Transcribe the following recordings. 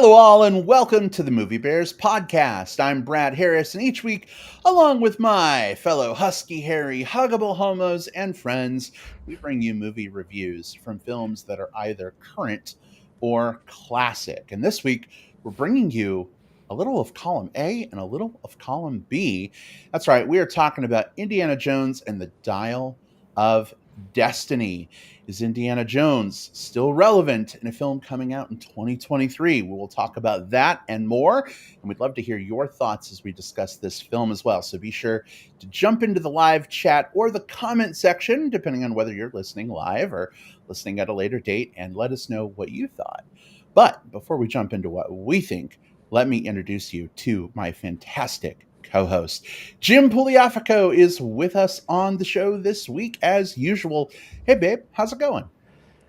Hello, all, and welcome to the Movie Bears podcast. I'm Brad Harris, and each week, along with my fellow husky, hairy, huggable homos and friends, we bring you movie reviews from films that are either current or classic. And this week, we're bringing you a little of column A and a little of column B. That's right, we are talking about Indiana Jones and the Dial of Destiny. Is Indiana Jones still relevant in a film coming out in 2023? We will talk about that and more. And we'd love to hear your thoughts as we discuss this film as well. So be sure to jump into the live chat or the comment section, depending on whether you're listening live or listening at a later date, and let us know what you thought. But before we jump into what we think, let me introduce you to my fantastic co-host. Jim Pugliafico is with us on the show this week as usual. Hey, babe, how's it going?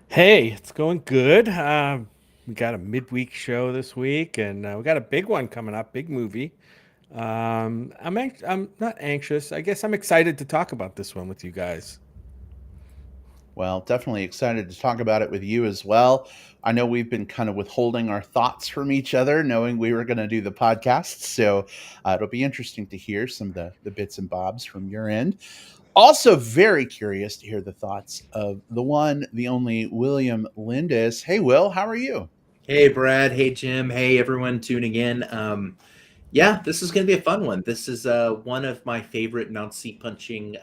Hey, it's going good. We got a midweek show this week, and we got a big one coming up, big movie. I'm not anxious. I guess I'm excited to talk about this one with you guys. Well, definitely excited to talk about it with you as well. I know we've been kind of withholding our thoughts from each other, knowing we were going to do the podcast. So it'll be interesting to hear some of the bits and bobs from your end. Also, very curious to hear the thoughts of the one, the only William Lindis. Hey, Will, how are you? Hey, Brad. Hey, Jim. Hey, everyone tuning in. Yeah, this is going to be a fun one. This is one of my favorite Nazi punching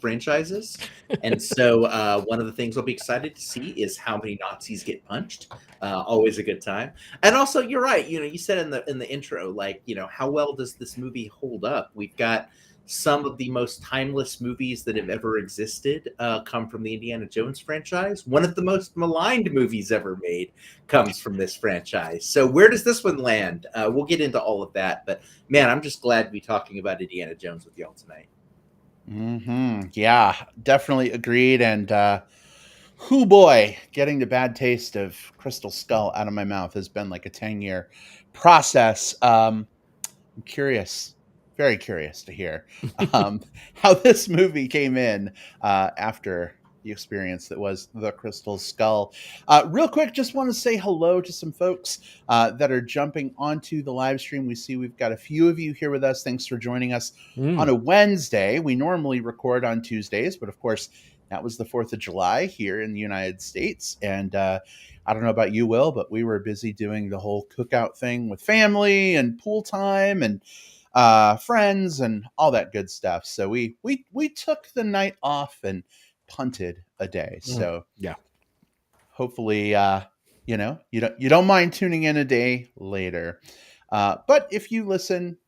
franchises. And so one of the things I'll be excited to see is how many Nazis get punched. Always a good time. And also, you're right. You said in the intro, like, how well does this movie hold up? We've got some of the most timeless movies that have ever existed come from the Indiana Jones franchise. One of the most maligned movies ever made comes from this franchise. So where does this one land? We'll get into all of that. But man, I'm just glad to be talking about Indiana Jones with y'all tonight. Yeah, definitely agreed. And whoo boy, getting the bad taste of Crystal Skull out of my mouth has been like a 10-year process. I'm curious, very curious to hear um, how this movie came in after the experience that was the Crystal Skull. Real quick, just want to say hello to some folks that are jumping onto the live stream. We see we've got a few of you here with us. Thanks for joining us on a Wednesday. We normally record on Tuesdays, but of course, that was the 4th of July here in the United States. And I don't know about you, Will, but we were busy doing the whole cookout thing with family and pool time and friends and all that good stuff. So we took the night off and punted a day. So Yeah. hopefully, you don't mind tuning in a day later. But if you listen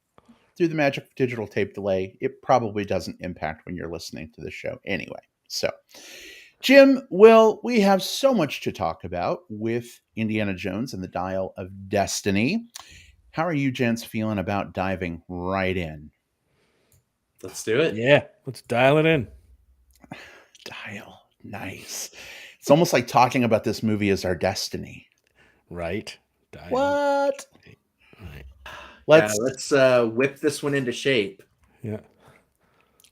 through the magic of digital tape delay, it probably doesn't impact when you're listening to the show anyway. So, Jim, Will, we have so much to talk about with Indiana Jones and the Dial of Destiny. How are you gents feeling about diving right in? Let's do it. Yeah, let's dial it in. Dial. Nice. It's almost like talking about this movie as our destiny. Right. Dial. What? Right. Let's whip this one into shape. Yeah.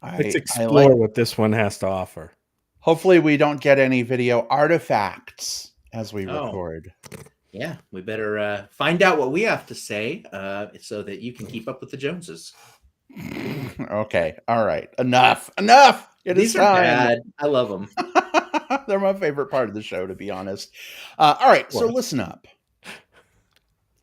I Let's explore like. what this one has to offer. Hopefully, we don't get any video artifacts as we Oh. record. Yeah, we better find out what we have to say so that you can keep up with the Joneses. Okay. All right. Enough. Enough. It is These are time. bad. I love them. They're my favorite part of the show, to be honest. All right. So listen up.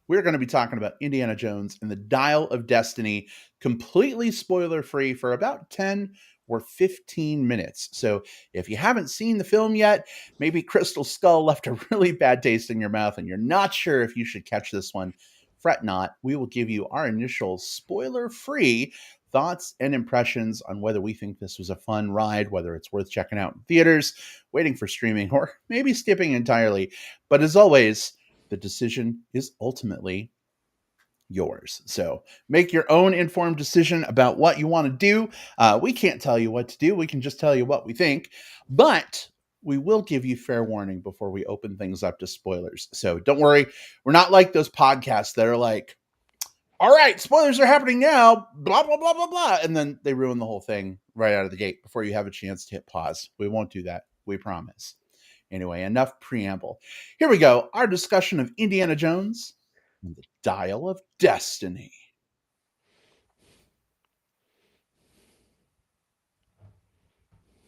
We're going to be talking about Indiana Jones and the Dial of Destiny, completely spoiler free for about 10 or 15 minutes. So if you haven't seen the film yet, maybe Crystal Skull left a really bad taste in your mouth and you're not sure if you should catch this one, fret not. We will give you our initial spoiler free thoughts and impressions on whether we think this was a fun ride, whether it's worth checking out in theaters, waiting for streaming, or maybe skipping entirely. But as always, the decision is ultimately yours. So make your own informed decision about what you want to do. We can't tell you what to do. We can just tell you what we think. But we will give you fair warning before we open things up to spoilers. So don't worry. We're not like those podcasts that are like, all right, spoilers are happening now, blah, blah, blah, blah, blah. And then they ruin the whole thing right out of the gate before you have a chance to hit pause. We won't do that. We promise. Anyway, enough preamble. Here we go. Our discussion of Indiana Jones, and the Dial of Destiny.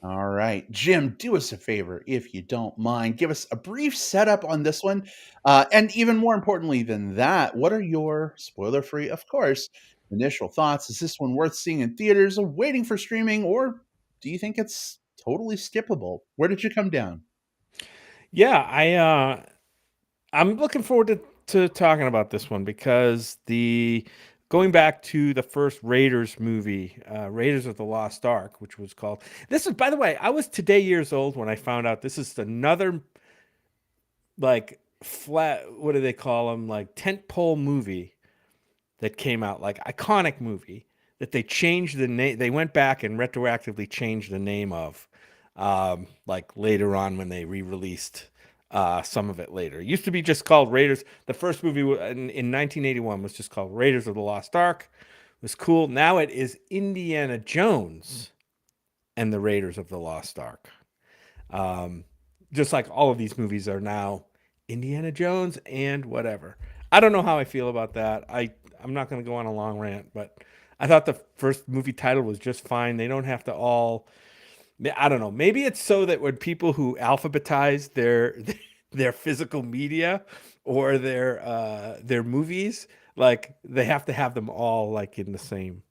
All right, Jim, do us a favor if you don't mind. Give us a brief setup on this one. And even more importantly than that, what are your spoiler free, of course, initial thoughts? Is this one worth seeing in theaters or waiting for streaming, or do you think it's totally skippable? Where did you come down? Yeah, I'm looking forward to talking about this one because going back to the first Raiders movie, Raiders of the Lost Ark, which was called. This is, by the way, I was today years old when I found out this is another like flat. What do they call them? Like tentpole movie that came out, like iconic movie that they changed the name. They went back and retroactively changed the name of, like later on when they re-released some of it later. It used to be just called Raiders. The first movie in 1981 was just called Raiders of the Lost Ark. It was cool. Now it is Indiana Jones and the Raiders of the Lost Ark. Just like all of these movies are now Indiana Jones and whatever. I don't know how I feel about that. I'm not going to go on a long rant, but I thought the first movie title was just fine. They don't have to all. I don't know. Maybe it's so that when people who alphabetize their physical media or their movies, like they have to have them all like in the same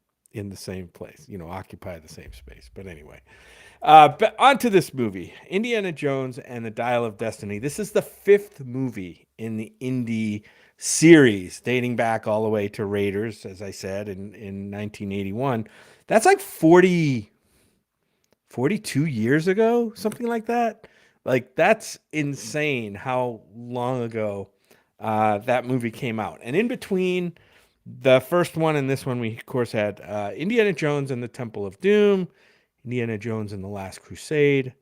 place, occupy the same space. But anyway, but on to this movie, Indiana Jones and the Dial of Destiny. This is the fifth movie in the Indy series, dating back all the way to Raiders, as I said, in 1981. That's like 42 years ago, something like that. Like, that's insane how long ago that movie came out. And in between the first one and this one, we, of course, had Indiana Jones and the Temple of Doom, Indiana Jones and the Last Crusade,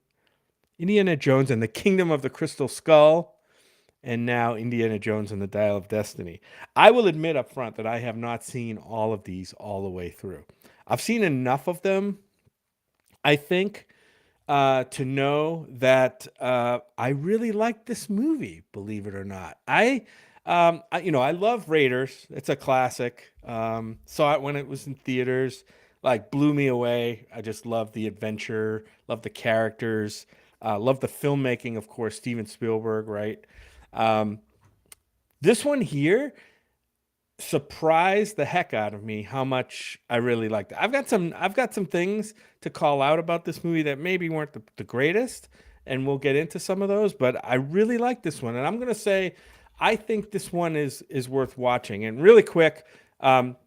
Indiana Jones and the Kingdom of the Crystal Skull, and now Indiana Jones and the Dial of Destiny. I will admit up front that I have not seen all of these all the way through. I've seen enough of them, I think, to know that I really like this movie, believe it or not. I love Raiders. It's a classic. Saw it when it was in theaters. Like, blew me away. I just love the adventure, love the characters, love the filmmaking, of course, Steven Spielberg, right? This one here surprised the heck out of me how much I really liked it. I've got some things to call out about this movie that maybe weren't the greatest, and we'll get into some of those, but I really like this one. And I'm going to say, I think this one is worth watching. And really quick,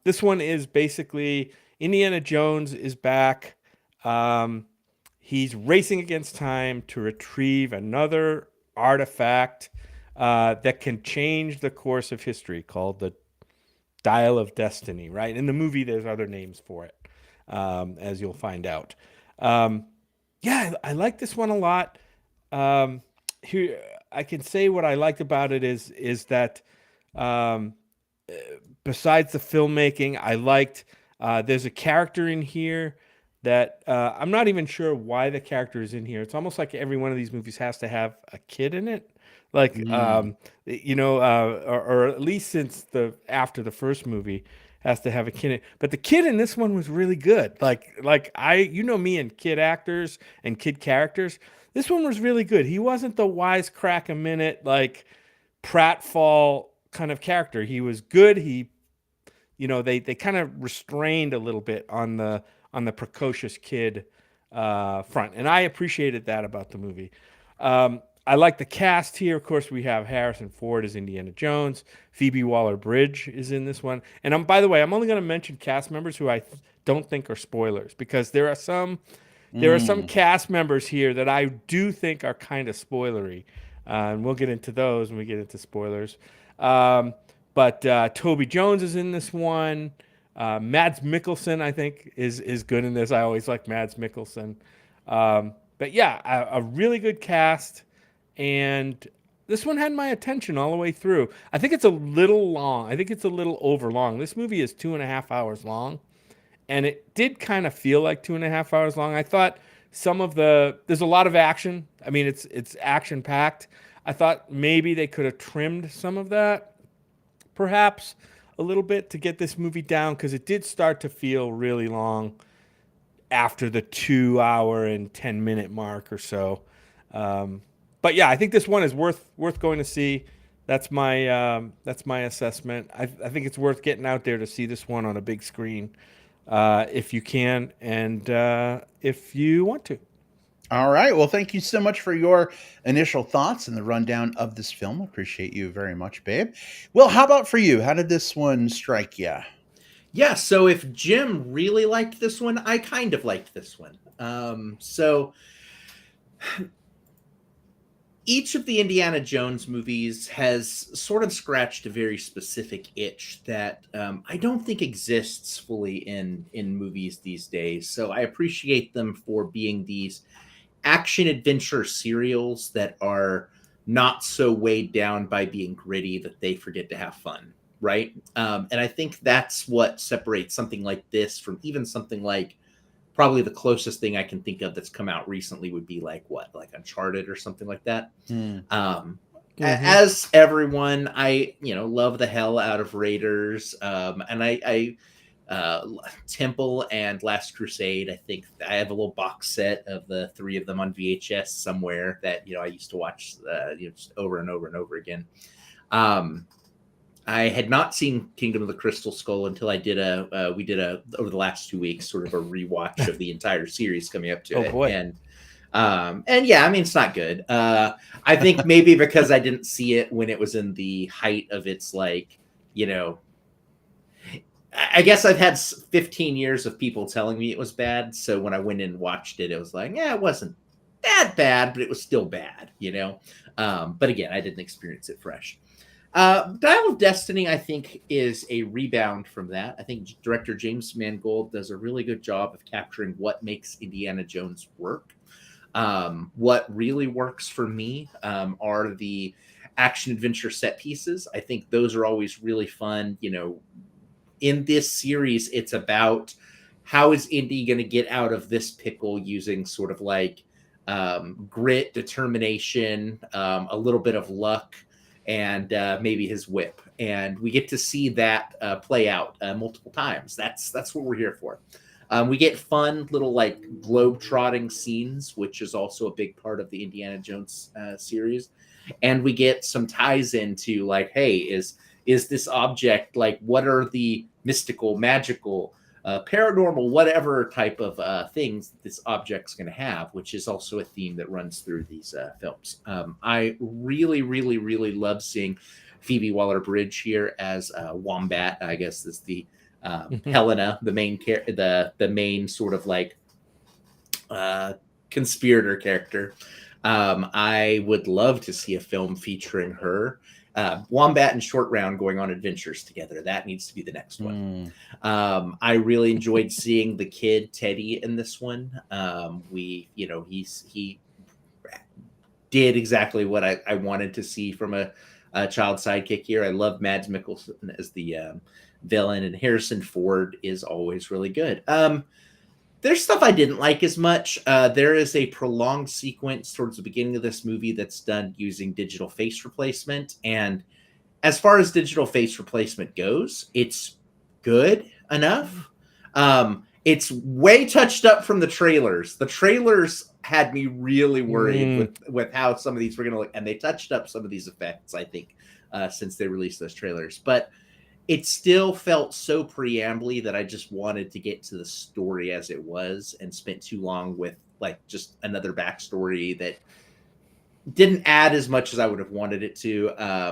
this one is basically Indiana Jones is back. He's racing against time to retrieve another artifact that can change the course of history, called the Dial of Destiny, right? In the movie, there's other names for it, as you'll find out. Yeah, I like this one a lot. Here, I can say what I liked about it is that besides the filmmaking, I liked there's a character in here that I'm not even sure why the character is in here. It's almost like every one of these movies has to have a kid in it. Like, or at least since after the first movie has to have a kid in it. But the kid in this one was really good. Like me and kid actors and kid characters. This one was really good. He wasn't the wisecrack a minute, like pratfall kind of character. He was good. They kind of restrained a little bit on the precocious kid front. And I appreciated that about the movie. I like the cast here. Of course, we have Harrison Ford as Indiana Jones. Phoebe Waller-Bridge is in this one. And by the way, I'm only going to mention cast members who I don't think are spoilers, because there are some cast members here that I do think are kind of spoilery. And we'll get into those when we get into spoilers. But Toby Jones is in this one. Mads Mikkelsen, I think, is good in this. I always like Mads Mikkelsen. But yeah, a really good cast. And this one had my attention all the way through. I think it's a little long. I think it's a little over long. This movie is 2.5 hours long, and it did kind of feel like 2.5 hours long. I thought there's a lot of action. I mean, it's action packed. I thought maybe they could have trimmed some of that, perhaps a little bit to get this movie down, because it did start to feel really long after the 2 hour and 10 minute mark or so. But yeah, I think this one is worth going to see. That's my assessment. I think it's worth getting out there to see this one on a big screen, if you can, and if you want to. All right. Well, thank you so much for your initial thoughts and the rundown of this film. Appreciate you very much, babe. Well, how about for you? How did this one strike you? Yeah, so if Jim really liked this one, I kind of liked this one. So each of the Indiana Jones movies has sort of scratched a very specific itch that I don't think exists fully in movies these days. So I appreciate them for being these action adventure serials that are not so weighed down by being gritty that they forget to have fun, right? And I think that's what separates something like this from even something like, probably the closest thing I can think of that's come out recently would be like Uncharted or something like that. As everyone, I love the hell out of Raiders, and I Temple and Last Crusade. I think I have a little box set of the three of them on VHS somewhere that I used to watch just over and over and over again. I had not seen Kingdom of the Crystal Skull until we did over the last 2 weeks, sort of a rewatch of the entire series coming up to it. Boy. And yeah, I mean, it's not good. I think maybe because I didn't see it when it was in the height of its I guess I've had 15 years of people telling me it was bad. So when I went in and watched it, it was like, yeah, it wasn't that bad, but it was still bad, But again, I didn't experience it fresh. Dial of Destiny, I think, is a rebound from that. I think director James Mangold does a really good job of capturing what makes Indiana Jones work. What really works for me are the action adventure set pieces. I think those are always really fun. In this series, it's about how is Indy going to get out of this pickle using sort of like grit, determination, a little bit of luck, and maybe his whip. And we get to see that play out multiple times. That's what we're here for. We get fun little globe-trotting scenes, which is also a big part of the Indiana Jones series. And we get some ties into hey, is this object, what are the mystical, magical, paranormal, whatever type of things that this object's going to have, which is also a theme that runs through these films. I really, really, really love seeing Phoebe Waller-Bridge here as Wombat. I guess is the Helena, the main sort of conspirator character. I would love to see a film featuring her. Wombat and Short Round going on adventures together. That needs to be the next one. I really enjoyed seeing the kid Teddy in this one. He did exactly what I wanted to see from a child sidekick here. I love Mads Mikkelsen as the villain, and Harrison Ford is always really good. There's stuff I didn't like as much. There is a prolonged sequence towards the beginning of this movie that's done using digital face replacement. And as far as digital face replacement goes, it's good enough. It's way touched up from the trailers. The trailers had me really worried with how some of these were going to look. And they touched up some of these effects, I think, since they released those trailers. But it still felt so preambly that I just wanted to get to the story as it was, and spent too long with just another backstory that didn't add as much as I would have wanted it to.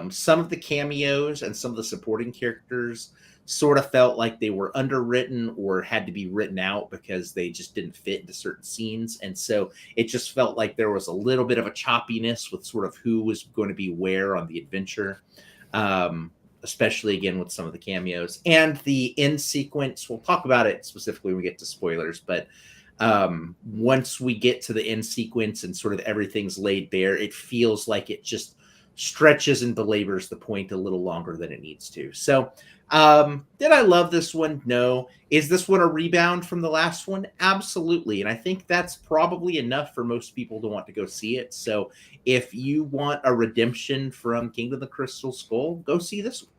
Some of the cameos and some of the supporting characters sort of felt like they were underwritten or had to be written out because they just didn't fit into certain scenes. And so it just felt like there was a little bit of a choppiness with sort of who was going to be where on the adventure. Especially again with some of the cameos and the end sequence. We'll talk about it specifically when we get to spoilers, but once we get to the end sequence and sort of everything's laid bare, it feels like it just stretches and belabors the point a little longer than it needs to. So did I love this one? No. Is this one a rebound from the last one? Absolutely. And I think that's probably enough for most people to want to go see it. So if you want a redemption from Kingdom of the Crystal Skull, go see this one.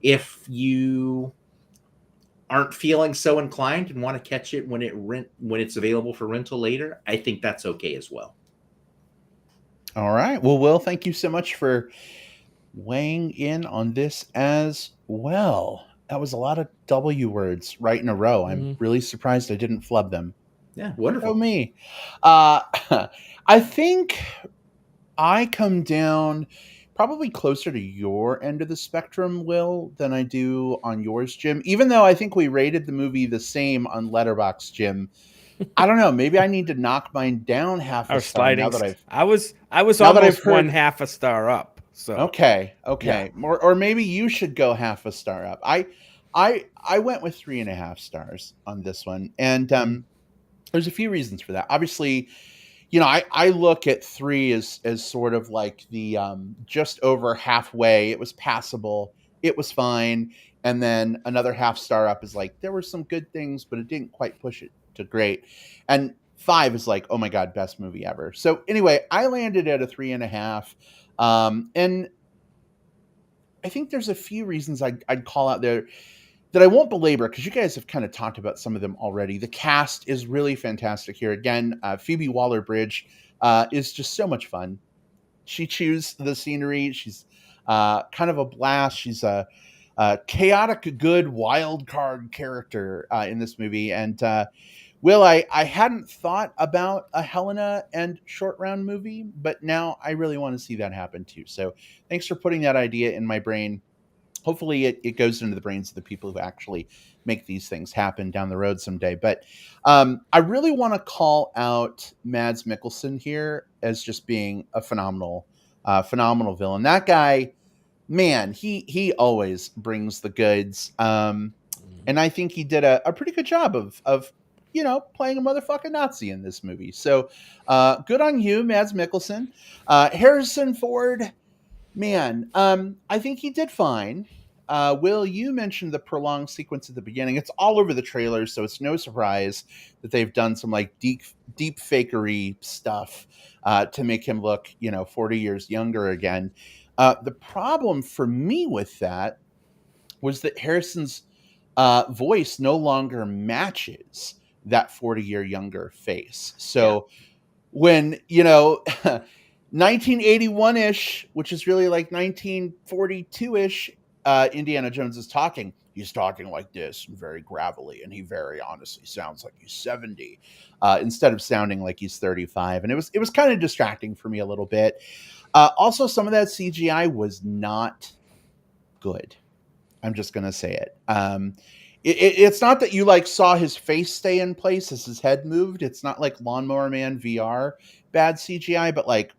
If you aren't feeling so inclined and want to catch it when it's available for rental later, I think that's okay as well. All right. Well, Will, thank you so much for weighing in on this as well. That was a lot of W words right in a row. I'm really surprised I didn't flub them. Yeah, wonderful. Oh, me. I think I come down probably closer to your end of the spectrum, Will, than I do on yours, Jim. Even though I think we rated the movie the same on Letterboxd, Jim. I don't know. Maybe I need to knock mine down half a star now that I was now that I've almost heard 1/2 a star up. So okay. Yeah. Or maybe you should go half a star up. I went with 3.5 stars on this one, and there's a few reasons for that. Obviously, I look at 3 as sort of like the just over halfway. It was passable. It was fine. And then another half star up is like, there were some good things, but it didn't quite push it to great. And 5 is like, oh my God, best movie ever. So anyway, I landed at a 3.5. And I think there's a few reasons I'd call out there that I won't belabor because you guys have kind of talked about some of them already. The cast is really fantastic here. Again, Phoebe Waller-Bridge is just so much fun. She chews the scenery. She's kind of a blast. She's a chaotic, good wild card character in this movie. And Will, I hadn't thought about a Helena and Short Round movie, but now I really want to see that happen too. So thanks for putting that idea in my brain. Hopefully it goes into the brains of the people who actually make these things happen down the road someday. But I really want to call out Mads Mikkelsen here as just being a phenomenal villain. That guy, man, he always brings the goods. And I think he did a pretty good job of playing a motherfucking Nazi in this movie. So good on you, Mads Mikkelsen. Harrison Ford, man, I think he did fine. Will, you mentioned the prolonged sequence at the beginning. It's all over the trailers, so it's no surprise that they've done some like deep fakery stuff to make him look, 40 years younger again. The problem for me with that was that Harrison's voice no longer matches that 40-year younger face. So when 1981-ish, which is really like 1942-ish, Indiana Jones is talking. He's talking like this, very gravelly, and he very honestly sounds like he's 70, instead of sounding like he's 35. And it was kind of distracting for me a little bit. Also, some of that CGI was not good. I'm just gonna say it. It's not that you like saw his face stay in place as his head moved. It's not like Lawnmower Man VR bad CGI, but like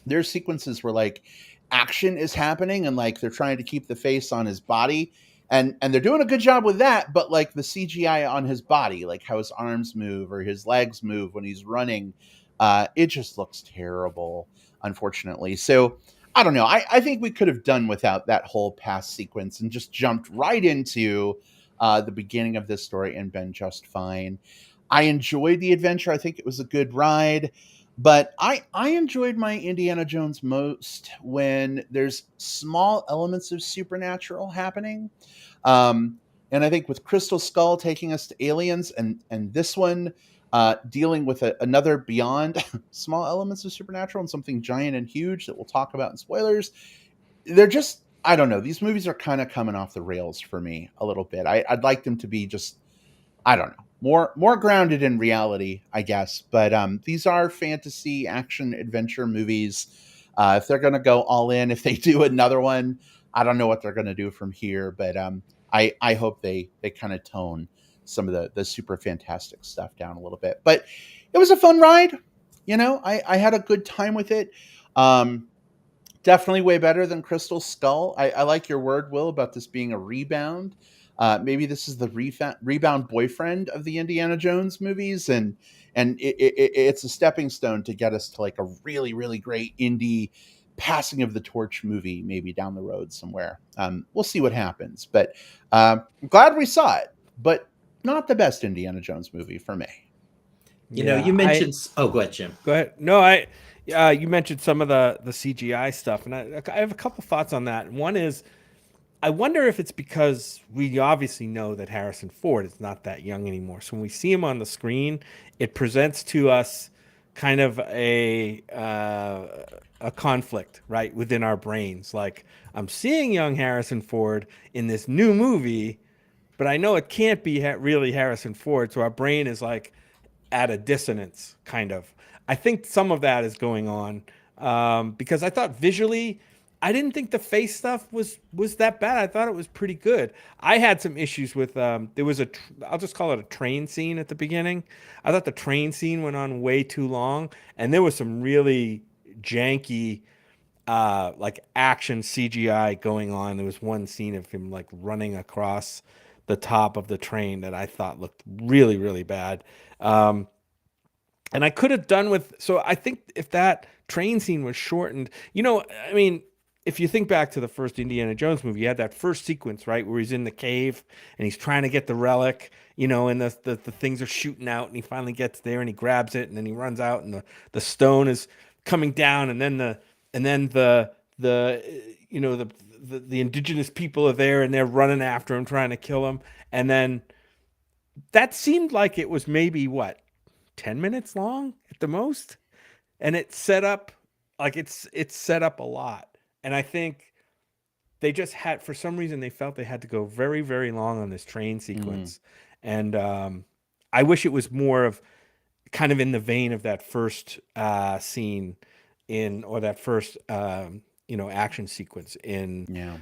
there's sequences where like action is happening and like they're trying to keep the face on his body, and they're doing a good job with that, but like the CGI on his body, like how his arms move or his legs move when he's running, it just looks terrible, unfortunately. So I don't know. I think we could have done without that whole past sequence and just jumped right into the beginning of this story and been just fine. I enjoyed the adventure. I think it was a good ride. But I enjoyed my Indiana Jones most when there's small elements of supernatural happening. And I think with Crystal Skull taking us to aliens and this one dealing with another beyond small elements of supernatural and something giant and huge that we'll talk about in spoilers, they're just, I don't know, these movies are kind of coming off the rails for me a little bit. I'd like them to be just, I don't know, more grounded in reality, I guess. But these are fantasy action adventure movies. If they're going to go all in, if they do another one, I don't know what they're going to do from here. But I hope they kind of tone some of the super fantastic stuff down a little bit. But it was a fun ride. I had a good time with it. Definitely way better than Crystal Skull. I like your word, Will, about this being a rebound. Maybe this is the rebound boyfriend of the Indiana Jones movies, and it's a stepping stone to get us to like a really, really great indie passing of the torch movie, maybe down the road somewhere. We'll see what happens, but I'm glad we saw it, but not the best Indiana Jones movie for me. You mentioned. Go ahead, Jim. Go ahead. No, you mentioned some of the CGI stuff, and I have a couple thoughts on that. One is, I wonder if it's because we obviously know that Harrison Ford is not that young anymore. So when we see him on the screen, it presents to us kind of a conflict, right, within our brains. Like, I'm seeing young Harrison Ford in this new movie, but I know it can't be really Harrison Ford. So our brain is like at a dissonance, kind of. I think some of that is going on because I thought visually, I didn't think the face stuff was that bad. I thought it was pretty good. I had some issues with there was I'll just call it a train scene at the beginning. I thought the train scene went on way too long, and there was some really janky like action CGI going on. There was one scene of him like running across the top of the train that I thought looked really, really bad. Um, and I could have done with, so I think if that train scene was shortened, I mean, if you think back to the first Indiana Jones movie, you had that first sequence, right, where he's in the cave and he's trying to get the relic, and the things are shooting out, and he finally gets there and he grabs it, and then he runs out, and the stone is coming down, and then the indigenous people are there, and they're running after him, trying to kill him, and then that seemed like it was maybe what, 10 minutes long at the most, and it's set up like it's set up a lot. And I think they just had, for some reason, they felt they had to go very, very long on this train sequence. And I wish it was more of kind of in the vein of that first scene or that first action sequence in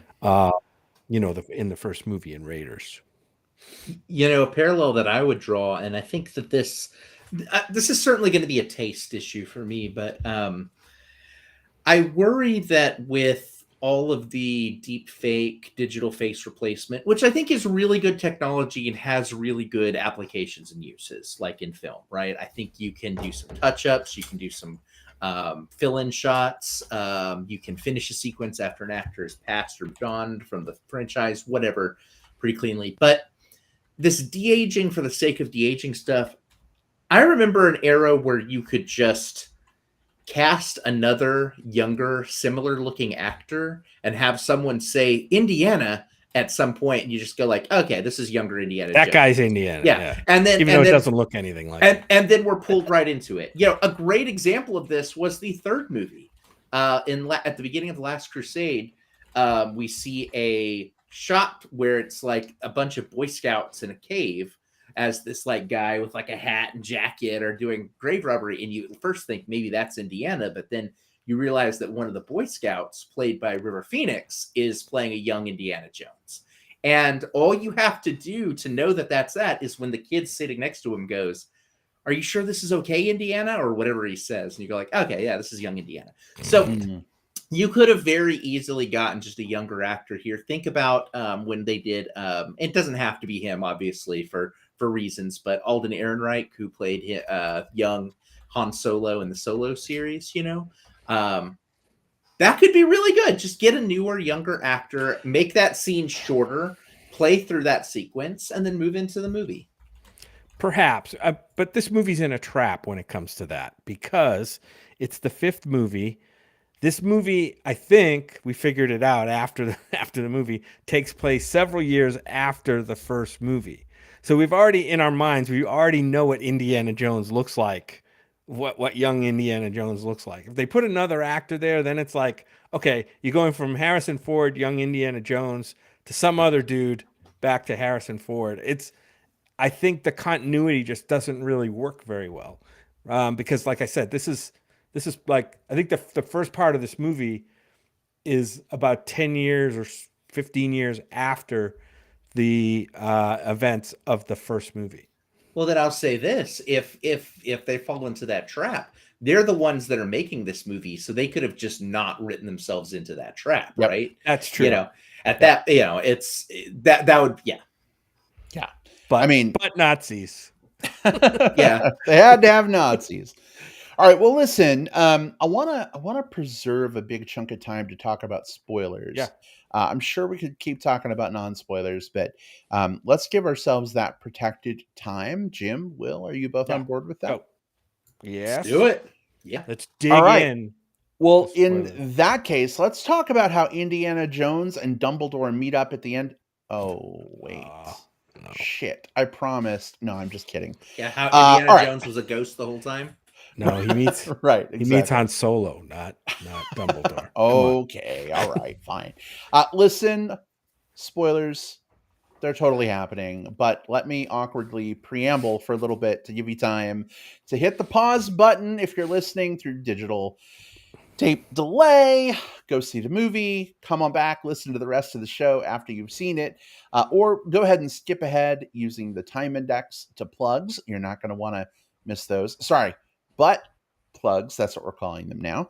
in the first movie in Raiders. A parallel that I would draw, and I think that this is certainly going to be a taste issue for me, but I worry that with all of the deep fake digital face replacement, which I think is really good technology and has really good applications and uses, like in film, right? I think you can do some touch-ups, you can do some fill-in shots, you can finish a sequence after an actor is passed or gone from the franchise, whatever, pretty cleanly. But this de-aging for the sake of de-aging stuff, I remember an era where you could just cast another younger, similar looking actor and have someone say Indiana at some point, and you just go like, okay, this is younger Indiana That Jones. guy's Indiana. Yeah. And then, even though it doesn't look anything like it. And then we're pulled right into it. A great example of this was the third movie. At the beginning of The Last Crusade, we see a shot where it's like a bunch of Boy Scouts in a cave as this like guy with like a hat and jacket are doing grave robbery, and you first think maybe that's Indiana, but then you realize that one of the Boy Scouts, played by River Phoenix, is playing a young Indiana Jones. And all you have to do to know that that's that is when the kid sitting next to him goes, "Are you sure this is okay, Indiana?" or whatever he says, and you go like, "Okay, yeah, this is young Indiana." So you could have very easily gotten just a younger actor here. Think about when they did. It doesn't have to be him, obviously, for reasons, but Alden Ehrenreich, who played young Han Solo in the Solo series, that could be really good. Just get a newer, younger actor, make that scene shorter, play through that sequence, and then move into the movie. Perhaps, but this movie's in a trap when it comes to that, because it's the fifth movie. This movie, I think we figured it out after the movie, takes place several years after the first movie. So we've already, in our minds, we already know what Indiana Jones looks like, what young Indiana Jones looks like. If they put another actor there, then it's like, okay, you're going from Harrison Ford, young Indiana Jones, to some other dude back to Harrison Ford. I think the continuity just doesn't really work very well, because, like I said, this is like, I think the first part of this movie is about 10 years or 15 years after the events of the first movie. Well, then I'll say this: if they fall into that trap, they're the ones that are making this movie, so they could have just not written themselves into that trap, right? That's true. That, it's that would, yeah. But I mean, but Nazis. Yeah, they had to have Nazis. All right. Well, listen. I wanna preserve a big chunk of time to talk about spoilers. Yeah. I'm sure we could keep talking about non-spoilers, but let's give ourselves that protected time. Jim, Will, are you both on board with that? Yes. Let's do it. Yeah. Let's dig in. Well, in that case, let's talk about how Indiana Jones and Dumbledore meet up at the end. Oh, wait. No. Shit. I promised. No, I'm just kidding. Yeah, how Indiana right. Jones was a ghost the whole time? No, he meets right. Exactly. He meets Han Solo, not Dumbledore. Okay. All right. Fine. Listen, spoilers. They're totally happening, but let me awkwardly preamble for a little bit to give you time to hit the pause button if you're listening through digital tape delay, go see the movie, come on back, listen to the rest of the show after you've seen it, or go ahead and skip ahead using the time index to plugs. You're not going to want to miss those. Sorry, but plugs, that's what we're calling them now.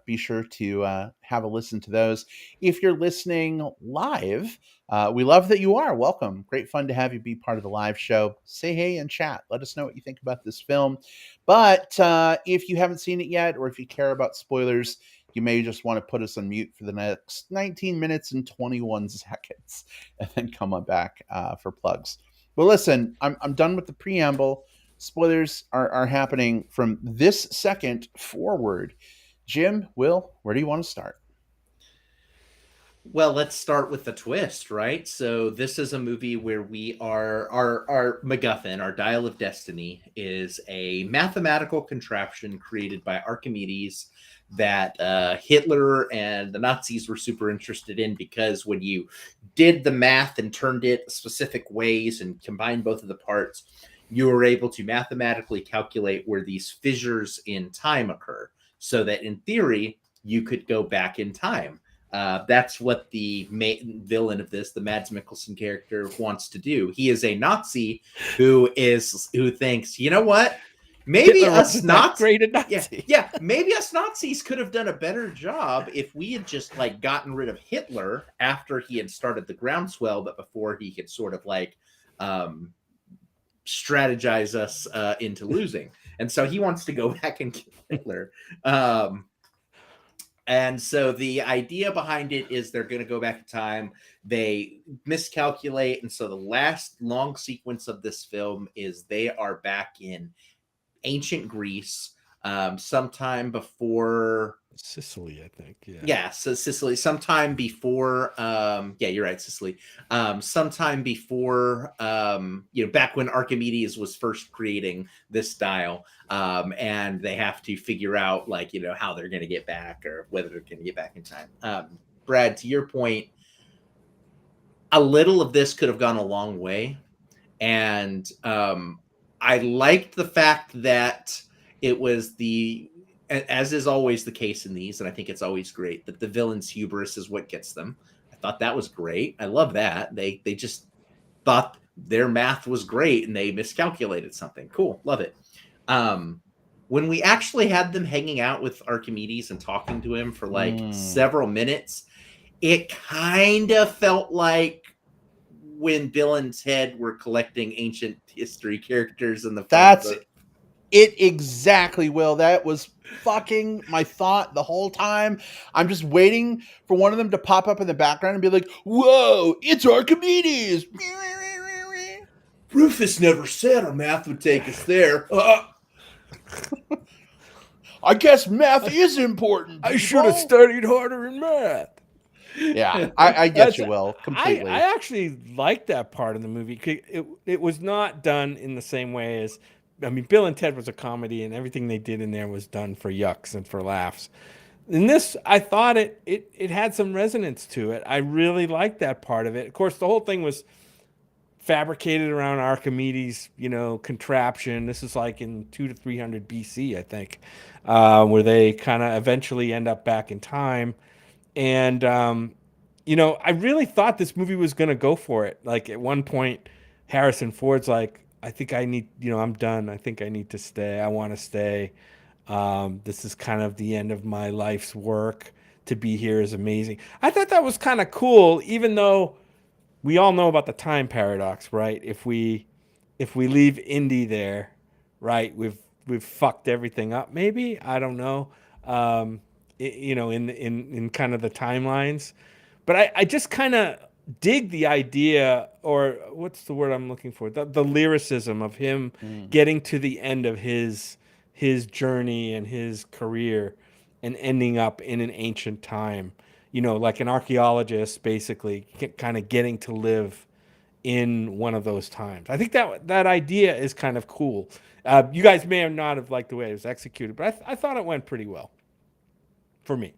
Be sure to have a listen to those. If you're listening live, we love that you are. Welcome. Great fun to have you be part of the live show. Say hey and chat. Let us know what you think about this film. But if you haven't seen it yet, or if you care about spoilers, you may just want to put us on mute for the next 19 minutes and 21 seconds and then come on back for plugs. But listen, I'm done with the preamble. Spoilers are happening from this second forward. Jim, Will, where do you want to start? Well, let's start with the twist, right? So this is a movie where we are our MacGuffin, our dial of destiny, is a mathematical contraption created by Archimedes that Hitler and the Nazis were super interested in, because when you did the math and turned it specific ways and combined both of the parts, you were able to mathematically calculate where these fissures in time occur, so that in theory you could go back in time. That's what the villain of this, the Mads Mikkelsen character, wants to do. He is a Nazi who thinks, you know what? Maybe us Nazis, maybe us Nazis could have done a better job if we had just like gotten rid of Hitler after he had started the groundswell, but before he could sort of like strategize us into losing. And so he wants to go back and kill Hitler. And so the idea behind it is they're going to go back in time. They miscalculate. And so the last long sequence of this film is they are back in ancient Greece, sometime before Sicily, I think. Yeah, so Sicily, sometime before you're right, Sicily. Sometime before back when Archimedes was first creating this dial. And they have to figure out how they're gonna get back, or whether they're gonna get back in time. Brad, to your point, a little of this could have gone a long way. And I liked the fact that it was as is always the case in these, and I think it's always great, that the villain's hubris is what gets them. I thought that was great. I love that. They just thought their math was great and they miscalculated something. Cool. Love it. When we actually had them hanging out with Archimedes and talking to him for several minutes, it kind of felt like when Bill and Ted were collecting ancient history characters in the That's it exactly, Will. That was fucking my thought the whole time. I'm just waiting for one of them to pop up in the background and be like, whoa, it's Archimedes. Rufus never said our math would take us there. I guess math is important. I should have studied harder in math. Yeah, I get you, Will, completely. I actually like that part of the movie. It was not done in the same way as, Bill and Ted was a comedy, and everything they did in there was done for yucks and for laughs. In this, I thought it had some resonance to it. I really liked that part of it. Of course, the whole thing was fabricated around Archimedes, contraption. This is like in 200 to 300 BC, I think, where they kind of eventually end up back in time. And, I really thought this movie was going to go for it. Like at one point, Harrison Ford's like, I think I need, I'm done. I think I need to stay. I want to stay. This is kind of the end of my life's work. To be here is amazing. I thought that was kind of cool, even though we all know about the time paradox, right? If we leave Indy there, right, we've fucked everything up. Maybe, I don't know. In kind of the timelines, but I just kind of dig the idea, or what's the word I'm looking for? The lyricism of him getting to the end of his journey and his career, and ending up in an ancient time, like an archaeologist basically kind of getting to live in one of those times. I think that idea is kind of cool. You guys may or not have liked the way it was executed, but I thought it went pretty well for me.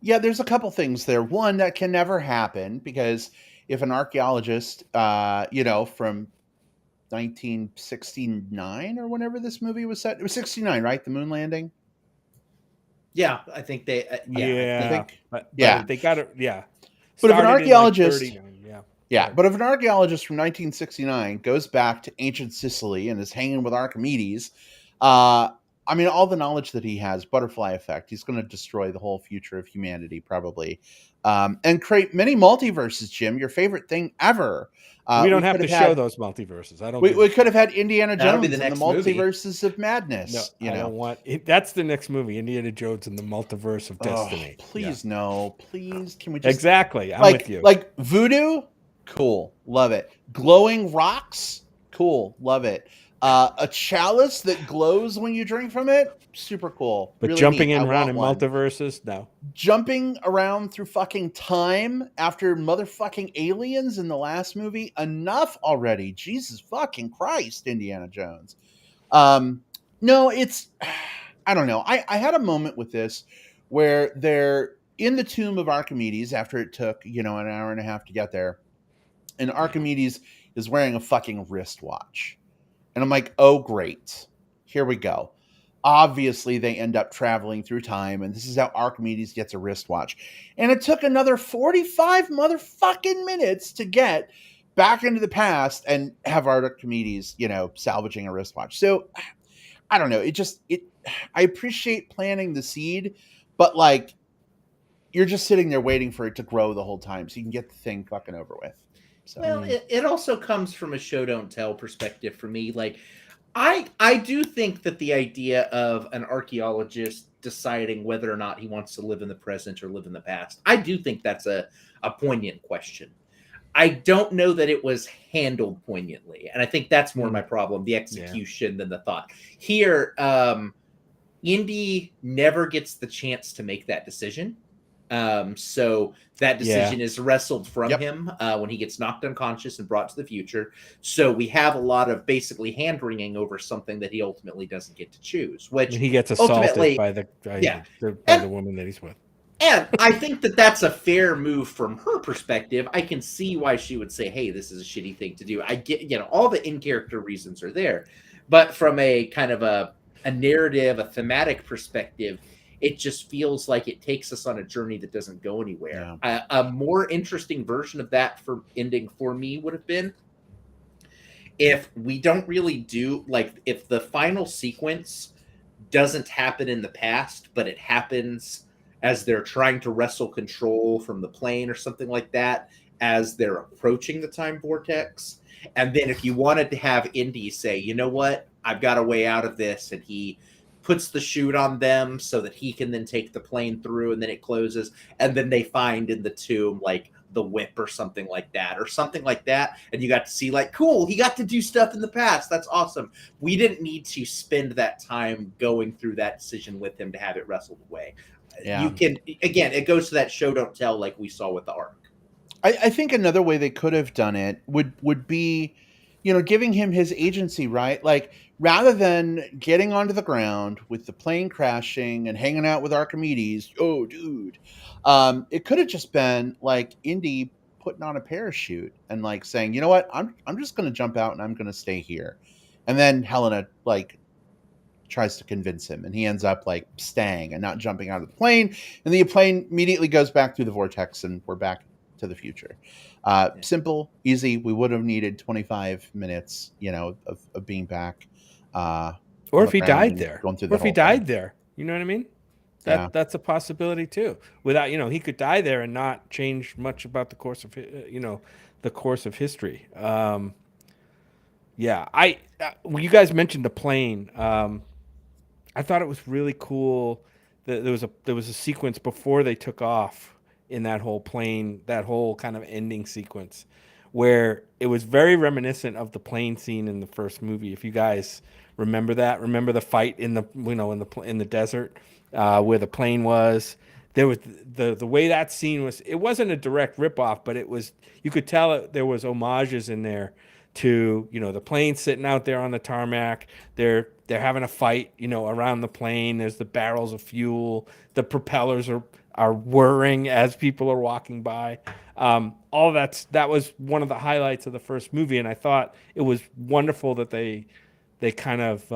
Yeah, there's a couple things there. One, that can never happen because if an archaeologist, from 1969 or whenever this movie was set, it was 69, right? The moon landing. Yeah, I think they. Yeah, I think. but Yeah, they got it. Yeah, but if an started in like archaeologist, 39. Yeah, yeah, but if an archaeologist from 1969 goes back to ancient Sicily and is hanging with Archimedes, I mean, all the knowledge that he has, butterfly effect, he's going to destroy the whole future of humanity, probably, and create many multiverses. Jim, your favorite thing ever. we don't We have could to have show had those multiverses. I don't. we could have had Indiana That'll be the Jones and the next movie. multiverses of No, madness. I don't want it. That's the next movie, Indiana Jones and the Multiverse of Destiny. Please no, please. Can we just Exactly. I'm like with you. like voodoo? Cool, love it. Glowing rocks? Cool, love it. A chalice that glows when you drink from it? Super cool. But really jumping neat. in I around in want one. multiverses, no. Jumping around through fucking time after motherfucking aliens in the last movie? Enough already. Jesus fucking Christ, Indiana Jones. No, it's I don't know. I had a moment with this where they're in the tomb of Archimedes after it took, an hour and a half to get there. And Archimedes is wearing a fucking wristwatch. And I'm like, oh, great. Here we go. Obviously, they end up traveling through time, and this is how Archimedes gets a wristwatch. And it took another 45 motherfucking minutes to get back into the past and have Archimedes, salvaging a wristwatch. So I don't know. I appreciate planting the seed, but like, you're just sitting there waiting for it to grow the whole time so you can get the thing fucking over with. So. Well, it also comes from a show don't tell perspective for me. Like, I do think that the idea of an archaeologist deciding whether or not he wants to live in the present or live in the past, I do think that's a poignant question. I don't know that it was handled poignantly, and I think that's more my problem: the execution than the thought. Here, Indy never gets the chance to make that decision. So that decision is wrestled from him when he gets knocked unconscious and brought to the future. So we have a lot of basically hand wringing over something that he ultimately doesn't get to choose, which he gets assaulted by the woman that he's with. And I think that that's a fair move from her perspective. I can see why she would say, hey, this is a shitty thing to do. I get, all the in-character reasons are there. But from a kind of a narrative, a thematic perspective, it just feels like it takes us on a journey that doesn't go anywhere. Yeah. A more interesting version of that for ending for me would have been if we don't really do, like, if the final sequence doesn't happen in the past, but it happens as they're trying to wrestle control from the plane or something like that, as they're approaching the time vortex. And then if you wanted to have Indy say, you know what, I've got a way out of this, and he puts the chute on them so that he can then take the plane through, and then it closes, and then they find in the tomb like the whip or something like that, and you got to see, like, cool, he got to do stuff in the past, that's awesome. We didn't need to spend that time going through that decision with him to have it wrestled away. You can, again, it goes to that show don't tell, like we saw with the Ark. I think another way they could have done it would be, giving him his agency, right? Like, rather than getting onto the ground with the plane crashing and hanging out with Archimedes, oh, dude, it could have just been like Indy putting on a parachute and like saying, you know what, I'm just going to jump out and I'm going to stay here. And then Helena tries to convince him, and he ends up like staying and not jumping out of the plane. And the plane immediately goes back through the vortex, and we're back to the future. Simple, easy. We would have needed 25 minutes, of being back. Or if he died there. Or if he died there. You know what I mean? That's a possibility too. Without, he could die there and not change much about the course of, the course of history. When you guys mentioned the plane, I thought it was really cool that there was a sequence before they took off in that whole plane, that whole kind of ending sequence, where it was very reminiscent of the plane scene in the first movie. If you guys remember that, remember the fight in the in the desert where the plane was. There was the way that scene was. It wasn't a direct ripoff, but it was. You could tell there was homages in there to the plane sitting out there on the tarmac. They're having a fight around the plane. There's the barrels of fuel. The propellers are whirring as people are walking by. All that was one of the highlights of the first movie, and I thought it was wonderful that they kind of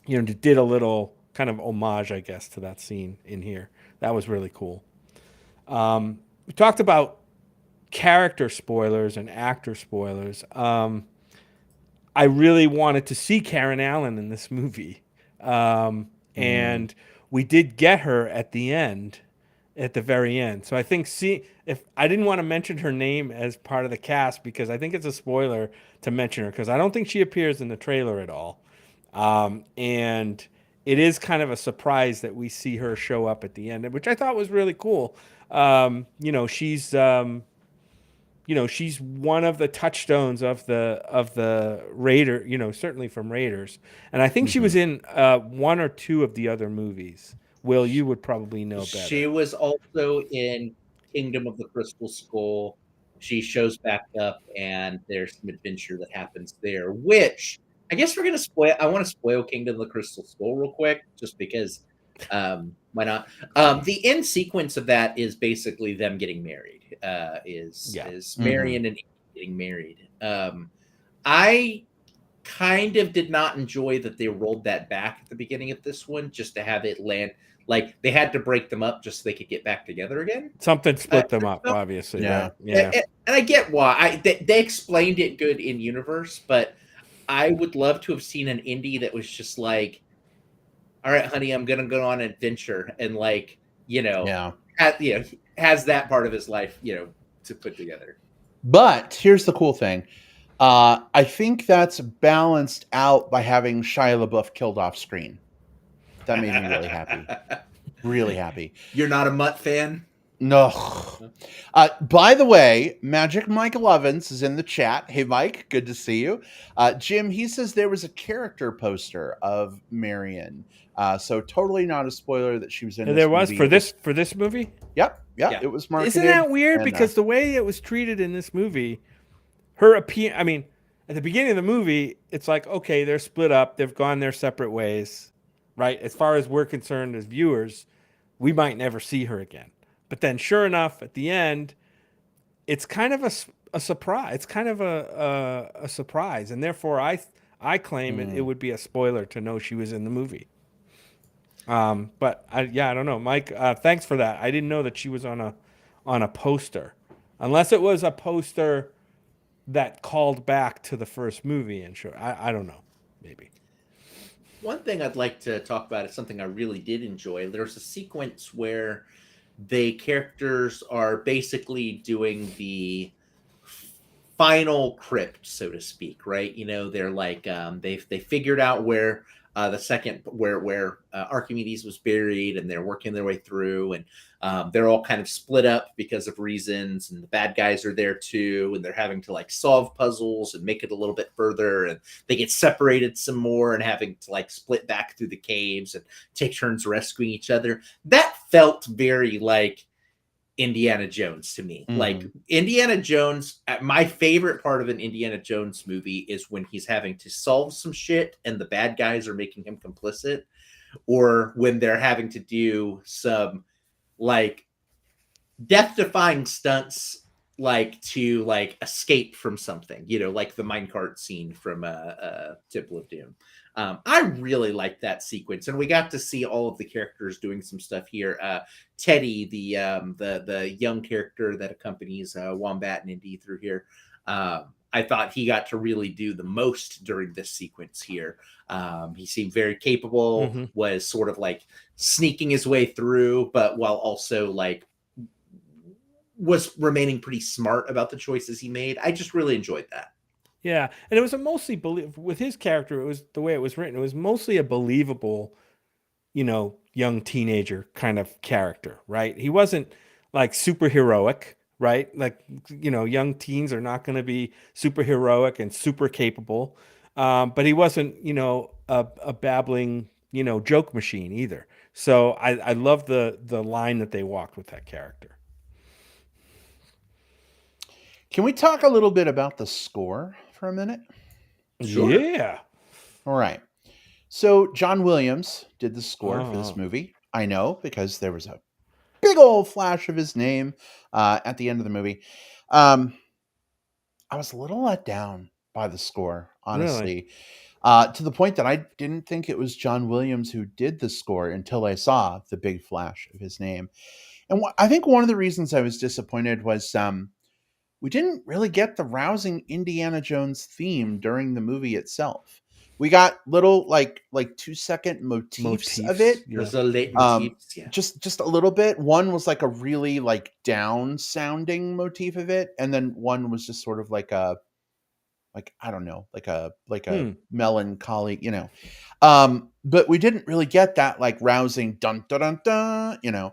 did a little kind of homage, I guess, to that scene in here. That was really cool. We talked about character spoilers and actor spoilers. I really wanted to see Karen Allen in this movie, and we did get her at the end, at the very end. So I think if I didn't want to mention her name as part of the cast because I think it's a spoiler to mention her because I don't think she appears in the trailer at all, and it is kind of a surprise that we see her show up at the end, which I thought was really cool. She's she's one of the touchstones of the Raider, certainly from Raiders, and I think she was in one or two of the other movies. Will, you would probably know better. She was also in Kingdom of the Crystal Skull. She shows back up, and there's some adventure that happens there, which I guess we're going to spoil. I want to spoil Kingdom of the Crystal Skull real quick, just because. Why not? The end sequence of that is basically them getting married. Is Marion and Indy getting married. I kind of did not enjoy that they rolled that back at the beginning of this one, just to have it land. Like they had to break them up just so they could get back together again. Something split them up, obviously. Yeah, right? Yeah. And I get why. They explained it good in universe, but I would love to have seen an Indy that was just like, all right, honey, I'm gonna go on an adventure, and has that part of his life, to put together. But here's the cool thing. I think that's balanced out by having Shia LaBeouf killed off screen. That made me really happy. Really happy. You're not a Mutt fan? No. By the way, Magic Mike Lovins is in the chat. Hey, Mike, good to see you. Jim, he says there was a character poster of Marion. So totally not a spoiler that she was in. There was movie. for this movie. Yep. It was marketed. Isn't that weird? Because the way it was treated in this movie, at the beginning of the movie, it's like, okay, they're split up, they've gone their separate ways, right? As far as we're concerned as viewers, we might never see her again. But then, sure enough, at the end, it's kind of a surprise. It's kind of a surprise, and therefore, I claim it would be a spoiler to know she was in the movie. But I don't know, Mike. Thanks for that. I didn't know that she was on a poster, unless it was a poster that called back to the first movie. And sure, I don't know, maybe. One thing I'd like to talk about is something I really did enjoy. There's a sequence where the characters are basically doing the final crypt, so to speak, right? They're like they figured out where the second where Archimedes was buried, and they're working their way through, and they're all kind of split up because of reasons, and the bad guys are there too, and they're having to solve puzzles and make it a little bit further, and they get separated some more and having to split back through the caves and take turns rescuing each other. That felt very Indiana Jones to me. Indiana Jones, my favorite part of an Indiana Jones movie is when he's having to solve some shit and the bad guys are making him complicit, or when they're having to do some death-defying stunts to escape from something, like the minecart scene from Temple of Doom. I really liked that sequence, and we got to see all of the characters doing some stuff here. Teddy, the young character that accompanies Wombat and Indy through here, I thought he got to really do the most during this sequence here. He seemed very capable, was sort of sneaking his way through, but while also was remaining pretty smart about the choices he made. I just really enjoyed that. Yeah, and it was a mostly with his character. It was the way it was written. It was mostly a believable, young teenager kind of character, right? He wasn't super heroic, right? Like, young teens are not going to be super heroic and super capable. But he wasn't, a babbling, joke machine either. So I love the line that they walked with that character. Can we talk a little bit about the score for a minute? Sure. Yeah. All right. So John Williams did the score for this Oh. movie. I know because there was a big old flash of his name at the end of the movie. I was a little let down by the score, Really? honestly, to the point that I didn't think it was John Williams who did the score until I saw the big flash of his name. And I think one of the reasons I was disappointed was we didn't really get the rousing Indiana Jones theme during the movie itself. We got little like 2-second motifs of it. Yeah. Those are leitmotifs, yeah. Just a little bit. One was like a really like down sounding motif of it, and then one was just sort of like I don't know, like a melancholy, but we didn't really get that like rousing dun dun dun dun. And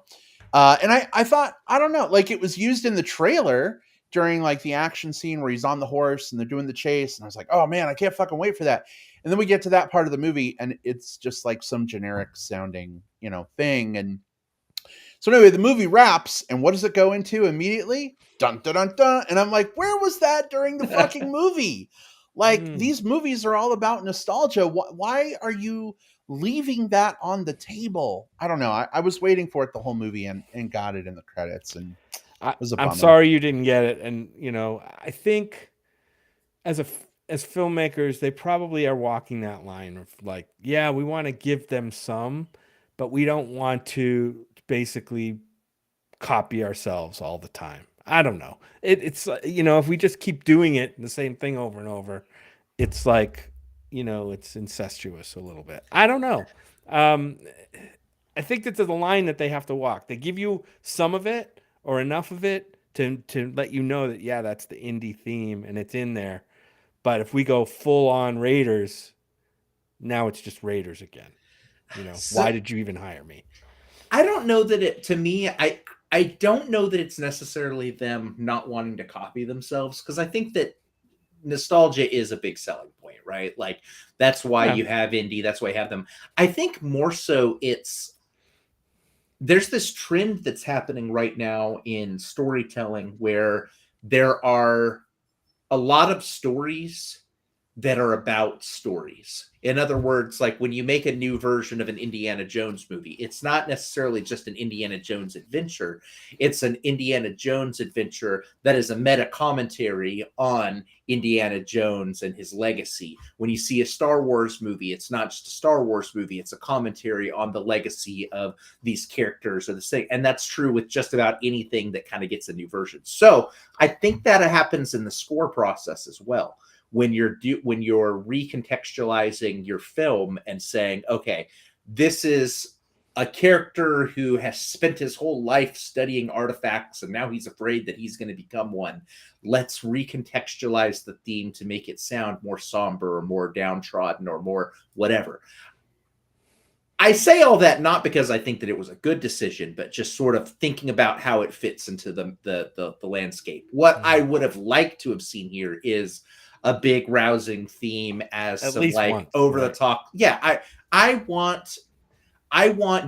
I thought, I don't know, like it was used in the trailer during like the action scene where he's on the horse and they're doing the chase, and I was like, oh man, I can't fucking wait for that. And then we get to that part of the movie and it's just like some generic sounding, thing. And so anyway, the movie wraps, and what does it go into immediately? Dun dun dun dun. And I'm like, where was that during the fucking movie? Like these movies are all about nostalgia. Why are you leaving that on the table? I don't know. I was waiting for it the whole movie and got it in the credits, and it was a bummer. I'm sorry you didn't get it. And I think as filmmakers, they probably are walking that line of like, yeah, we want to give them some, but we don't want to basically copy ourselves all the time. I don't know. It's if we just keep doing it, the same thing over and over, it's like, it's incestuous a little bit. I don't know. I think that there's a line that they have to walk. They give you some of it or enough of it to let you know that, yeah, that's the Indy theme and it's in there. But if we go full on Raiders, now it's just Raiders again. Why did you even hire me? I don't know that to me, I don't know that it's necessarily them not wanting to copy themselves, because I think that nostalgia is a big selling point, right? Like that's why you have Indy, that's why you have them. I think more so there's this trend that's happening right now in storytelling where there are a lot of stories that are about stories. In other words, like when you make a new version of an Indiana Jones movie, it's not necessarily just an Indiana Jones adventure. It's an Indiana Jones adventure that is a meta commentary on Indiana Jones and his legacy. When you see a Star Wars movie, it's not just a Star Wars movie, it's a commentary on the legacy of these characters or the thing. And that's true with just about anything that kind of gets a new version. So I think that happens in the score process as well. When you're recontextualizing your film and saying, okay, this is a character who has spent his whole life studying artifacts and now he's afraid that he's going to become one. Let's recontextualize the theme to make it sound more somber or more downtrodden or more whatever. I say all that not because I think that it was a good decision, but just sort of thinking about how it fits into the landscape. What I would have liked to have seen here is a big rousing theme as At some least like once, over right. the top. Yeah, I want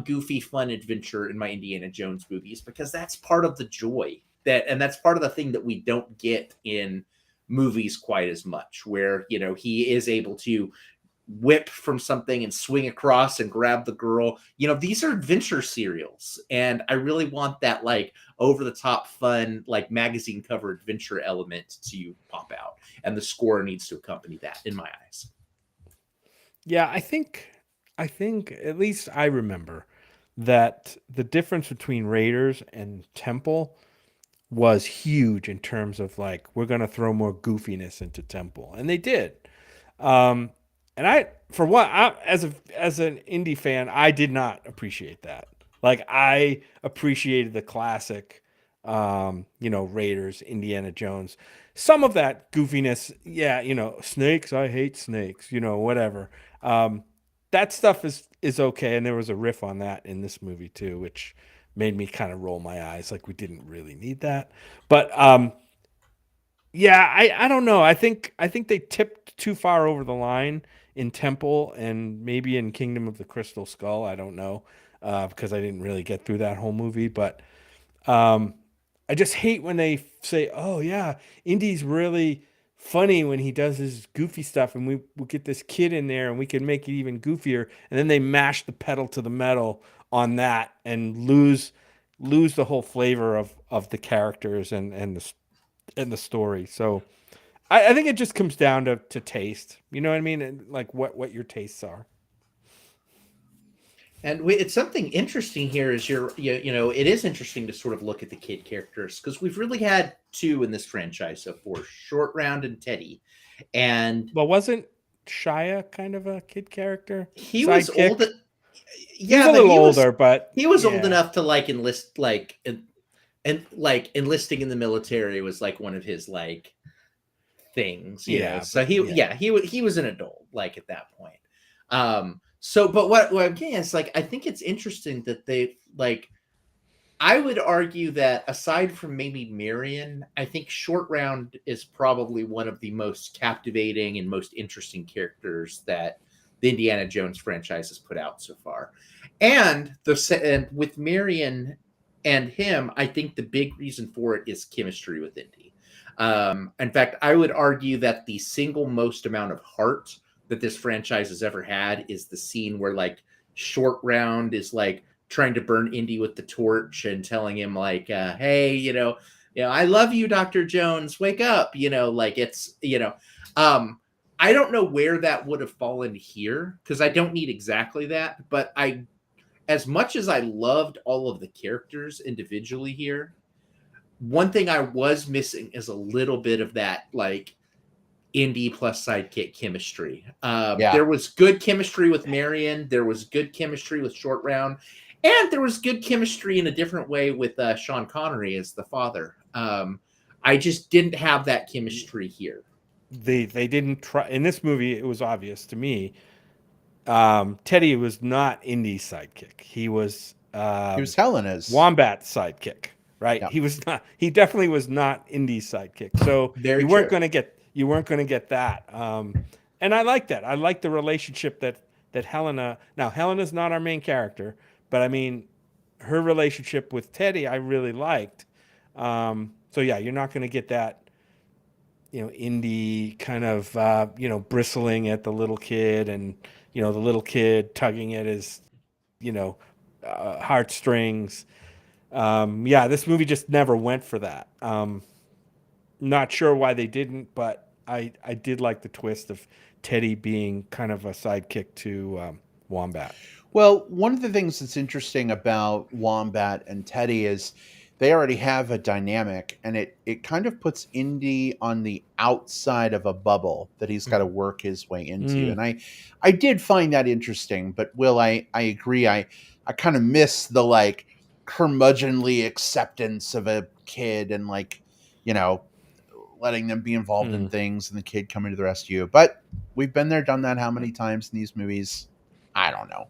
goofy fun adventure in my Indiana Jones movies, because that's part of the joy and that's part of the thing that we don't get in movies quite as much, where he is able to whip from something and swing across and grab the girl. These are adventure serials, and I really want that like over the top fun, like magazine cover adventure element to pop out, and the score needs to accompany that in my eyes. Yeah, I think at least I remember that the difference between Raiders and Temple was huge in terms of like, we're going to throw more goofiness into Temple, and they did. Um, and as an indie fan, I did not appreciate that. Like, I appreciated the classic, Raiders, Indiana Jones. Some of that goofiness, yeah, snakes. I hate snakes. Whatever. That stuff is okay, and there was a riff on that in this movie too, which made me kind of roll my eyes, like we didn't really need that. But yeah, I don't know. I think they tipped too far over the line in Temple and maybe in Kingdom of the Crystal Skull. I don't know because I didn't really get through that whole movie. But I just hate when they say, "Oh yeah, Indy's really funny when he does his goofy stuff, and we get this kid in there, and we can make it even goofier." And then they mash the pedal to the metal on that and lose the whole flavor of the characters and the story. So I think it just comes down to taste. You know what I mean? And like what your tastes are. And it's something interesting here is it is interesting to sort of look at the kid characters because we've really had two in this franchise so far, Short Round and Teddy. And Well, wasn't Shia kind of a kid character? he was Sidekick? old. He was a little older, but he was old yeah. enough to like enlist, and like enlisting in the military was like one of his like things. Yeah, So but he was an adult like at that point. So, but what I'm getting is like I think it's interesting that they like. I would argue that aside from maybe Marion, I think Short Round is probably one of the most captivating and most interesting characters that the Indiana Jones franchise has put out so far. And with Marion and him, I think the big reason for it is chemistry with Indy. In fact, I would argue that the single most amount of heart that this franchise has ever had is the scene where like Short Round is like trying to burn Indy with the torch and telling him like, hey, I love you, Dr. Jones, wake up, like it's, I don't know where that would have fallen here because I don't need exactly that, but as much as I loved all of the characters individually here, one thing I was missing is a little bit of that, like, Indy plus sidekick chemistry. There was good chemistry with Marion. There was good chemistry with Short Round. And there was good chemistry in a different way with Sean Connery as the father. I just didn't have that chemistry here. They didn't try in this movie. It was obvious to me. Teddy was not Indy's sidekick. He was Helena's Wombat's sidekick, right? Yep. He was not. He definitely was not Indy's sidekick. So you weren't going to get that. And I like that. I like the relationship that Helena. Now Helena's not our main character, but I mean, her relationship with Teddy I really liked. So yeah, you're not going to get that. Indy kind of bristling at the little kid and the little kid tugging at his heartstrings. This movie just never went for that. Not sure why they didn't, but I did like the twist of Teddy being kind of a sidekick to Wombat. Well, one of the things that's interesting about Wombat and Teddy is they already have a dynamic, and it kind of puts Indy on the outside of a bubble that he's got to work his way into. And I did find that interesting, but Will, I agree. I kind of miss the like curmudgeonly acceptance of a kid and like, letting them be involved in things and the kid coming to the rescue. But we've been there, done that how many times in these movies? I don't know.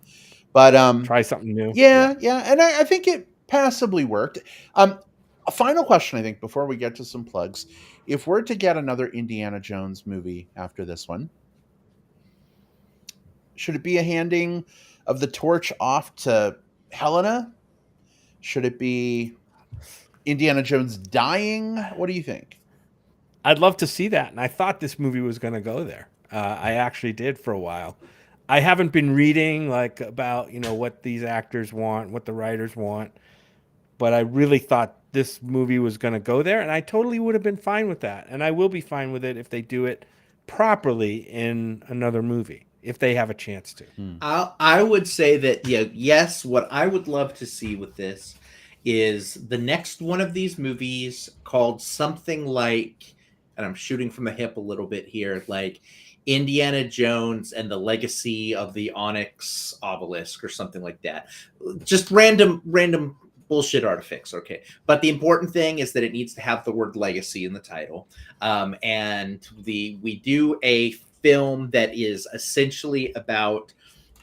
But try something new. Yeah. And I think it passably worked. A final question, I think, before we get to some plugs. If we're to get another Indiana Jones movie after this one, should it be a handing of the torch off to Helena? Should it be Indiana Jones dying? What do you think? I'd love to see that. And I thought this movie was going to go there. I actually did for a while. I haven't been reading like about, what these actors want, what the writers want, but I really thought this movie was going to go there, and I totally would have been fine with that. And I will be fine with it if they do it properly in another movie, if they have a chance to. I would say that, yes, what I would love to see with this is the next one of these movies called something like, and I'm shooting from the hip a little bit here, like Indiana Jones and the Legacy of the Onyx Obelisk or something like that. Just random bullshit artifacts, okay? But the important thing is that it needs to have the word legacy in the title. And we do a film that is essentially about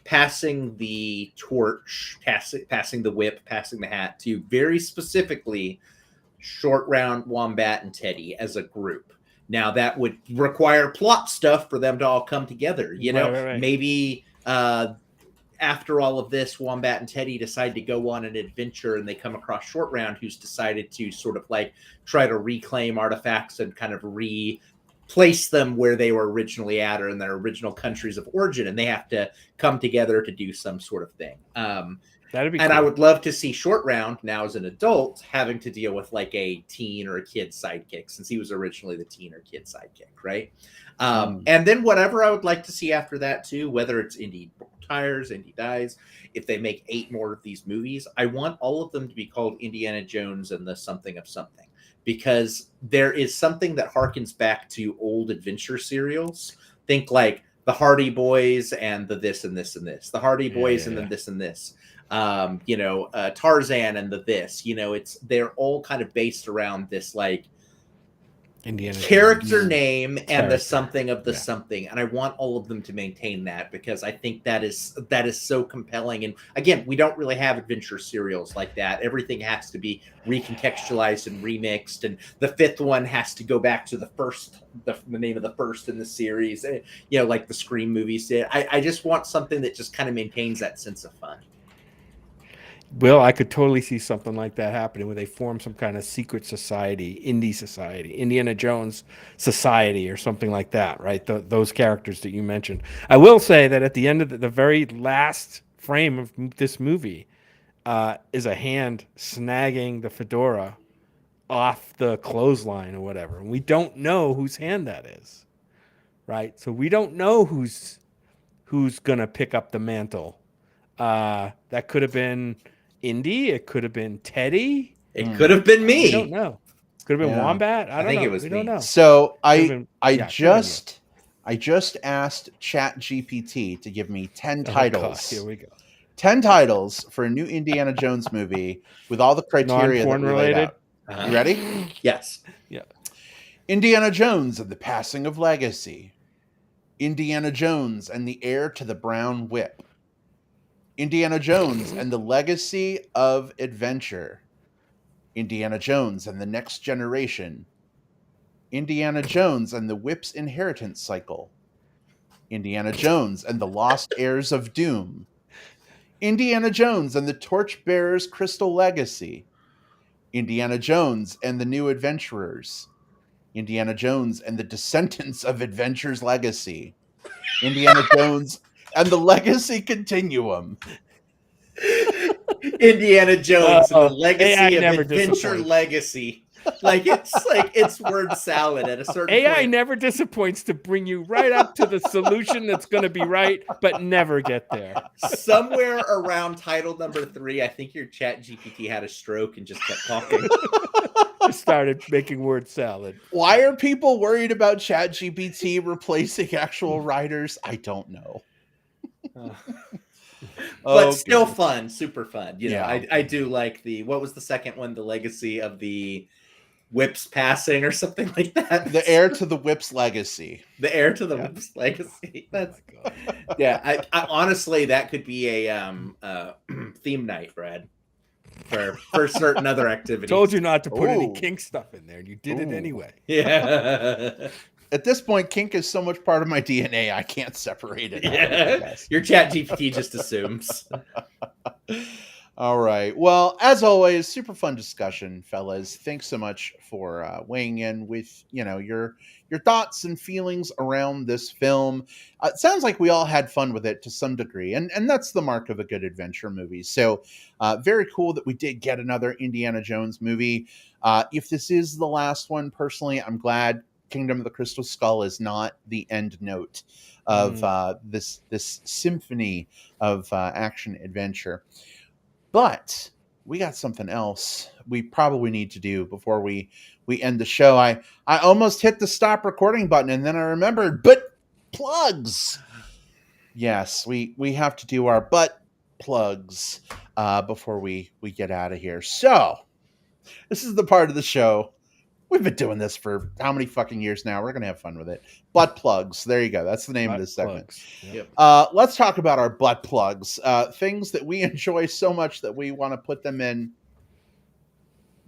passing the torch, passing the whip, passing the hat to very specifically Short Round, Wombat, and Teddy as a group. Now that would require plot stuff for them to all come together. You know, Right. maybe after all of this, Wombat and Teddy decide to go on an adventure, and they come across Short Round, who's decided to sort of like try to reclaim artifacts and kind of replace them where they were originally at or in their original countries of origin, and they have to come together to do some sort of thing. That'd be and cool. I would love to see Short Round now as an adult having to deal with like a teen or a kid sidekick, since he was originally the teen or kid sidekick, right? And then whatever I would like to see after that too, whether it's Indy tires, Indy dies, if they make 8 more of these movies, I want all of them to be called Indiana Jones and the something of something, because there is something that harkens back to old adventure serials. Think like the Hardy Boys and the this and this and this, the Hardy Boys and then this and this. Tarzan and the this, they're all kind of based around this like Indiana character name and the something of the something, and I want all of them to maintain that, because I think that is so compelling. And again, we don't really have adventure serials like that. Everything has to be recontextualized and remixed, and the 5th one has to go back to the name of the first in the series, like the Scream movies did. I just want something that just kind of maintains that sense of fun. Well, I could totally see something like that happening, where they form some kind of secret society, Indy society, Indiana Jones society, or something like that, right? Those characters that you mentioned. I will say that at the end of the very last frame of this movie is a hand snagging the fedora off the clothesline or whatever. And we don't know whose hand that is, right? So we don't know who's going to pick up the mantle. That could have been Indy. It could have been Teddy. It could have been me. We don't know. Could have been Wombat. I think it was we me. Don't know. So I just asked ChatGPT to give me 10 titles. Here we go. 10 titles for a new Indiana Jones movie with all the criteria that we laid out. You ready? Yes. Yeah. Indiana Jones and the Passing of Legacy. Indiana Jones and the Heir to the Brown Whip. Indiana Jones and the Legacy of Adventure. Indiana Jones and the Next Generation. Indiana Jones and the Whip's Inheritance Cycle. Indiana Jones and the Lost Heirs of Doom. Indiana Jones and the Torchbearer's Crystal Legacy. Indiana Jones and the New Adventurers. Indiana Jones and the Descendants of Adventure's Legacy. Indiana Jones and the Legacy Continuum. Indiana Jones and the Legacy of Adventure disappoints. Legacy. It's word salad at a certain AI point. never disappoints to bring you right up to the solution that's going to be right, but never get there. Somewhere around title number 3, I think your ChatGPT had a stroke and just kept talking. Started making word salad. Why are people worried about ChatGPT replacing actual writers? I don't know. But still fun, super fun. Yeah. I do like what was the second one? The Legacy of the Whip's Passing or something like that. The Heir to the Whip's Legacy. The Heir to the Whip's Legacy. That's I honestly, that could be a theme night, Brad, for certain other activities. Told you not to put any kink stuff in there, and you did it anyway. Yeah. At this point, kink is so much part of my DNA, I can't separate it. Yeah. Your ChatGPT just assumes. All right. Well, as always, super fun discussion, fellas. Thanks so much for weighing in with your thoughts and feelings around this film. It sounds like we all had fun with it to some degree, and that's the mark of a good adventure movie. So, very cool that we did get another Indiana Jones movie. If this is the last one, personally, I'm glad. Kingdom of the Crystal Skull is not the end note of this symphony of action adventure. But we got something else we probably need to do before we end the show. I almost hit the stop recording button, and then I remembered, but plugs. Yes, we have to do our butt plugs before we get out of here. So this is the part of the show We've been doing this for how many fucking years now? We're gonna have fun with it. Butt plugs. There you go. That's the name of this segment. Yep. Let's talk about our butt plugs. Things that we enjoy so much that we want to put them in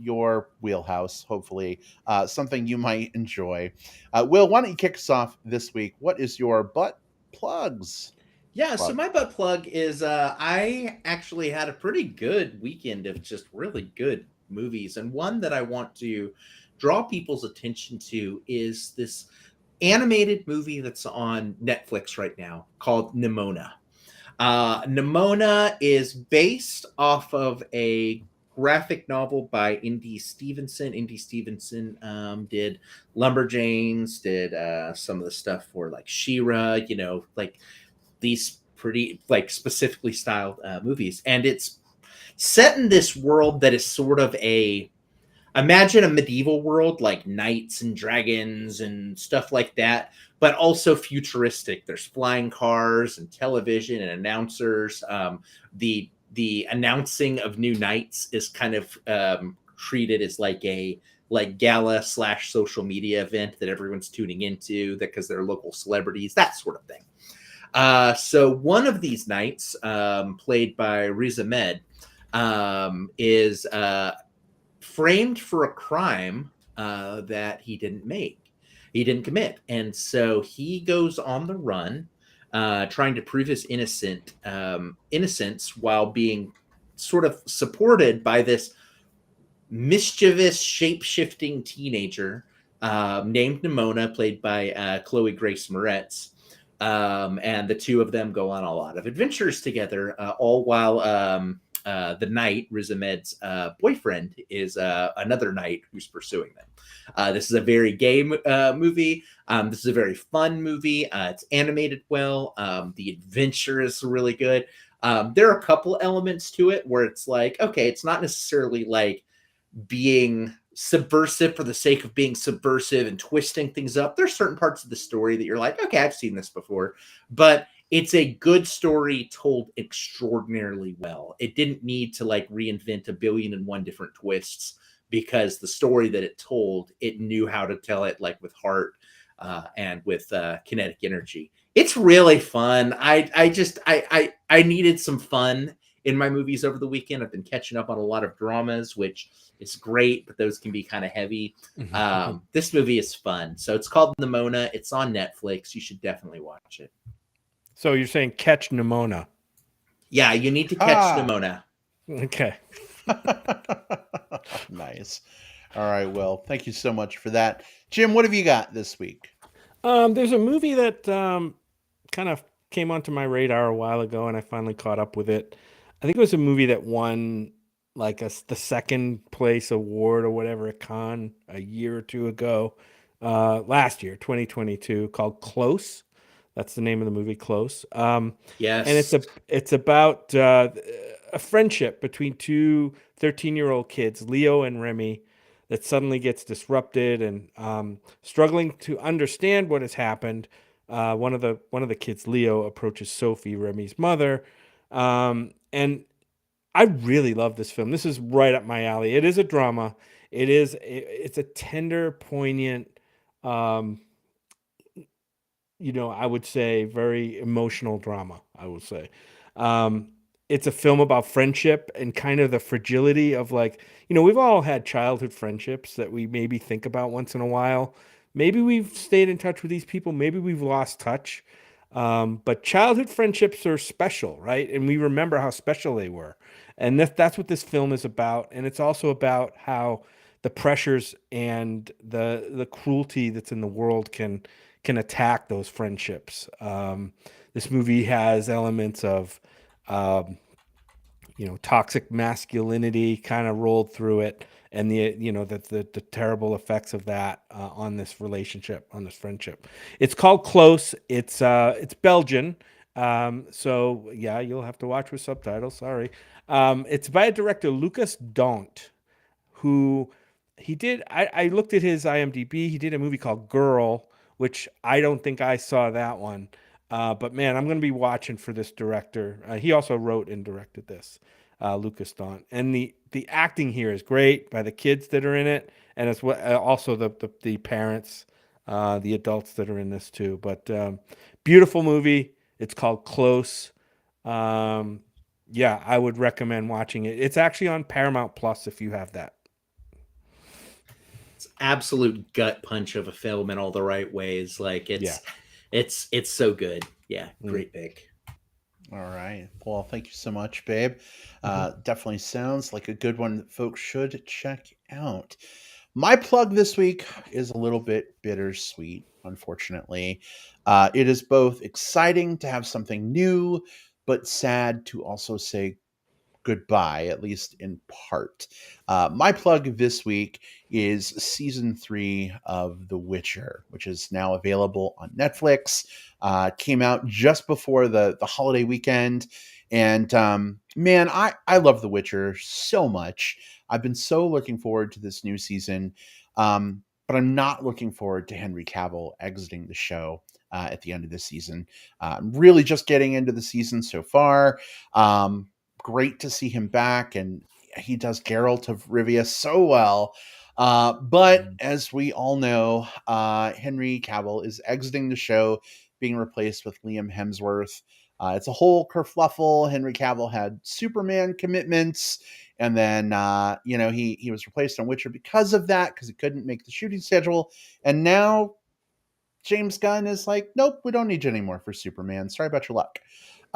your wheelhouse, hopefully. Something you might enjoy. Will, why don't you kick us off this week? What is your butt plugs? Yeah, so my butt plug is I actually had a pretty good weekend of just really good movies. And one that I want to draw people's attention to is this animated movie that's on Netflix right now called Nimona. Nimona is based off of a graphic novel by Indy Stevenson. Indy Stevenson did Lumberjanes, did some of the stuff for like She-Ra, like these pretty like specifically styled movies, and it's set in this world that is sort of imagine a medieval world like knights and dragons and stuff like that, but also futuristic. There's flying cars and television and announcers. The announcing of new knights is kind of treated as like a gala / social media event that everyone's tuning into because they're local celebrities, that sort of thing. So one of these knights, played by Riz Ahmed, is framed for a crime that he didn't commit, and so he goes on the run, trying to prove his innocence while being sort of supported by this mischievous, shape-shifting teenager named Nimona, played by Chloe Grace Moretz. And the two of them go on a lot of adventures together, all while the knight, Riz Ahmed's boyfriend, is another knight who's pursuing them. This is a very gay movie. This is a very fun movie. It's animated well. The adventure is really good. There are a couple elements to it where it's like, okay, it's not necessarily like being subversive for the sake of being subversive and twisting things up. There's certain parts of the story that you're like, okay, I've seen this before, but it's a good story told extraordinarily well. It didn't need to like reinvent 1,000,000,001 different twists, because the story that it told, it knew how to tell it like with heart and with kinetic energy. It's really fun. I needed some fun in my movies over the weekend. I've been catching up on a lot of dramas, which is great, but those can be kind of heavy. This movie is fun. So it's called Nimona. It's on Netflix. You should definitely watch it. So you're saying catch Nimona? Yeah, you need to catch Nimona. Okay. Nice. All right, Will, thank you so much for that. Jim, what have you got this week? There's a movie that kind of came onto my radar a while ago, and I finally caught up with it. I think it was a movie that won like the second place award or whatever at Cannes a year or two ago, last year, 2022, called Close. That's the name of the movie, Close. Yes. And it's about a friendship between two 13-year-old kids, Leo and Remy, that suddenly gets disrupted, and struggling to understand what has happened. One of the kids, Leo, approaches Sophie, Remy's mother, and I really love this film. This is right up my alley. It is a drama. It's a tender, poignant, I would say very emotional drama, I would say. It's a film about friendship and kind of the fragility of we've all had childhood friendships that we maybe think about once in a while. Maybe we've stayed in touch with these people. Maybe we've lost touch. But childhood friendships are special, right? And we remember how special they were. And that's what this film is about. And it's also about how the pressures and the cruelty that's in the world can attack those friendships. This movie has elements of, toxic masculinity kind of rolled through it, and the terrible effects of that on this relationship, on this friendship. It's called Close. It's Belgian, so yeah, you'll have to watch with subtitles. Sorry. It's by a director, Lucas Dont, who I looked at his IMDb. He did a movie called Girl, which I don't think I saw that one. But man, I'm going to be watching for this director. He also wrote and directed this. Lucas Daunt, and the acting here is great by the kids that are in it, and as well also the parents, the adults that are in this too. But beautiful movie. It's called Close. Um, yeah, I would recommend watching it. It's actually on Paramount Plus if you have that. It's absolute gut punch of a film in all the right ways. Like Yeah. it's so good. Yeah, great pick. All right. Well, thank you so much, babe. Definitely sounds like a good one that folks should check out. My plug this week is a little bit bittersweet, unfortunately. It is both exciting to have something new, but sad to also say goodbye, at least in part. My plug this week is season 3 of The Witcher, which is now available on Netflix. Came out just before the holiday weekend. And man, I love The Witcher so much. I've been so looking forward to this new season. But I'm not looking forward to Henry Cavill exiting the show at the end of this season. I'm really just getting into the season so far. Great to see him back, and he does Geralt of Rivia so well. But as we all know, Henry Cavill is exiting the show, being replaced with Liam Hemsworth. It's a whole kerfluffle. Henry Cavill had Superman commitments, and then he was replaced on Witcher because of that, because he couldn't make the shooting schedule. And now James Gunn is like, nope, we don't need you anymore for Superman. Sorry about your luck.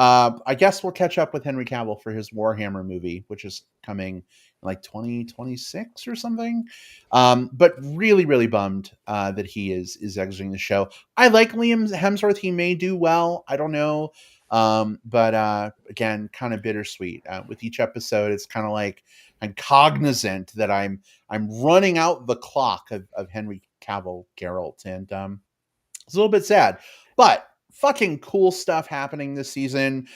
I guess we'll catch up with Henry Cavill for his Warhammer movie, which is coming in like 2026 or something. But really, really bummed that he is exiting the show. I like Liam Hemsworth. He may do well. I don't know. But again, kind of bittersweet. With each episode, it's kind of like I'm cognizant that I'm running out the clock of Henry Cavill Geralt, and it's a little bit sad, but fucking cool stuff happening this season.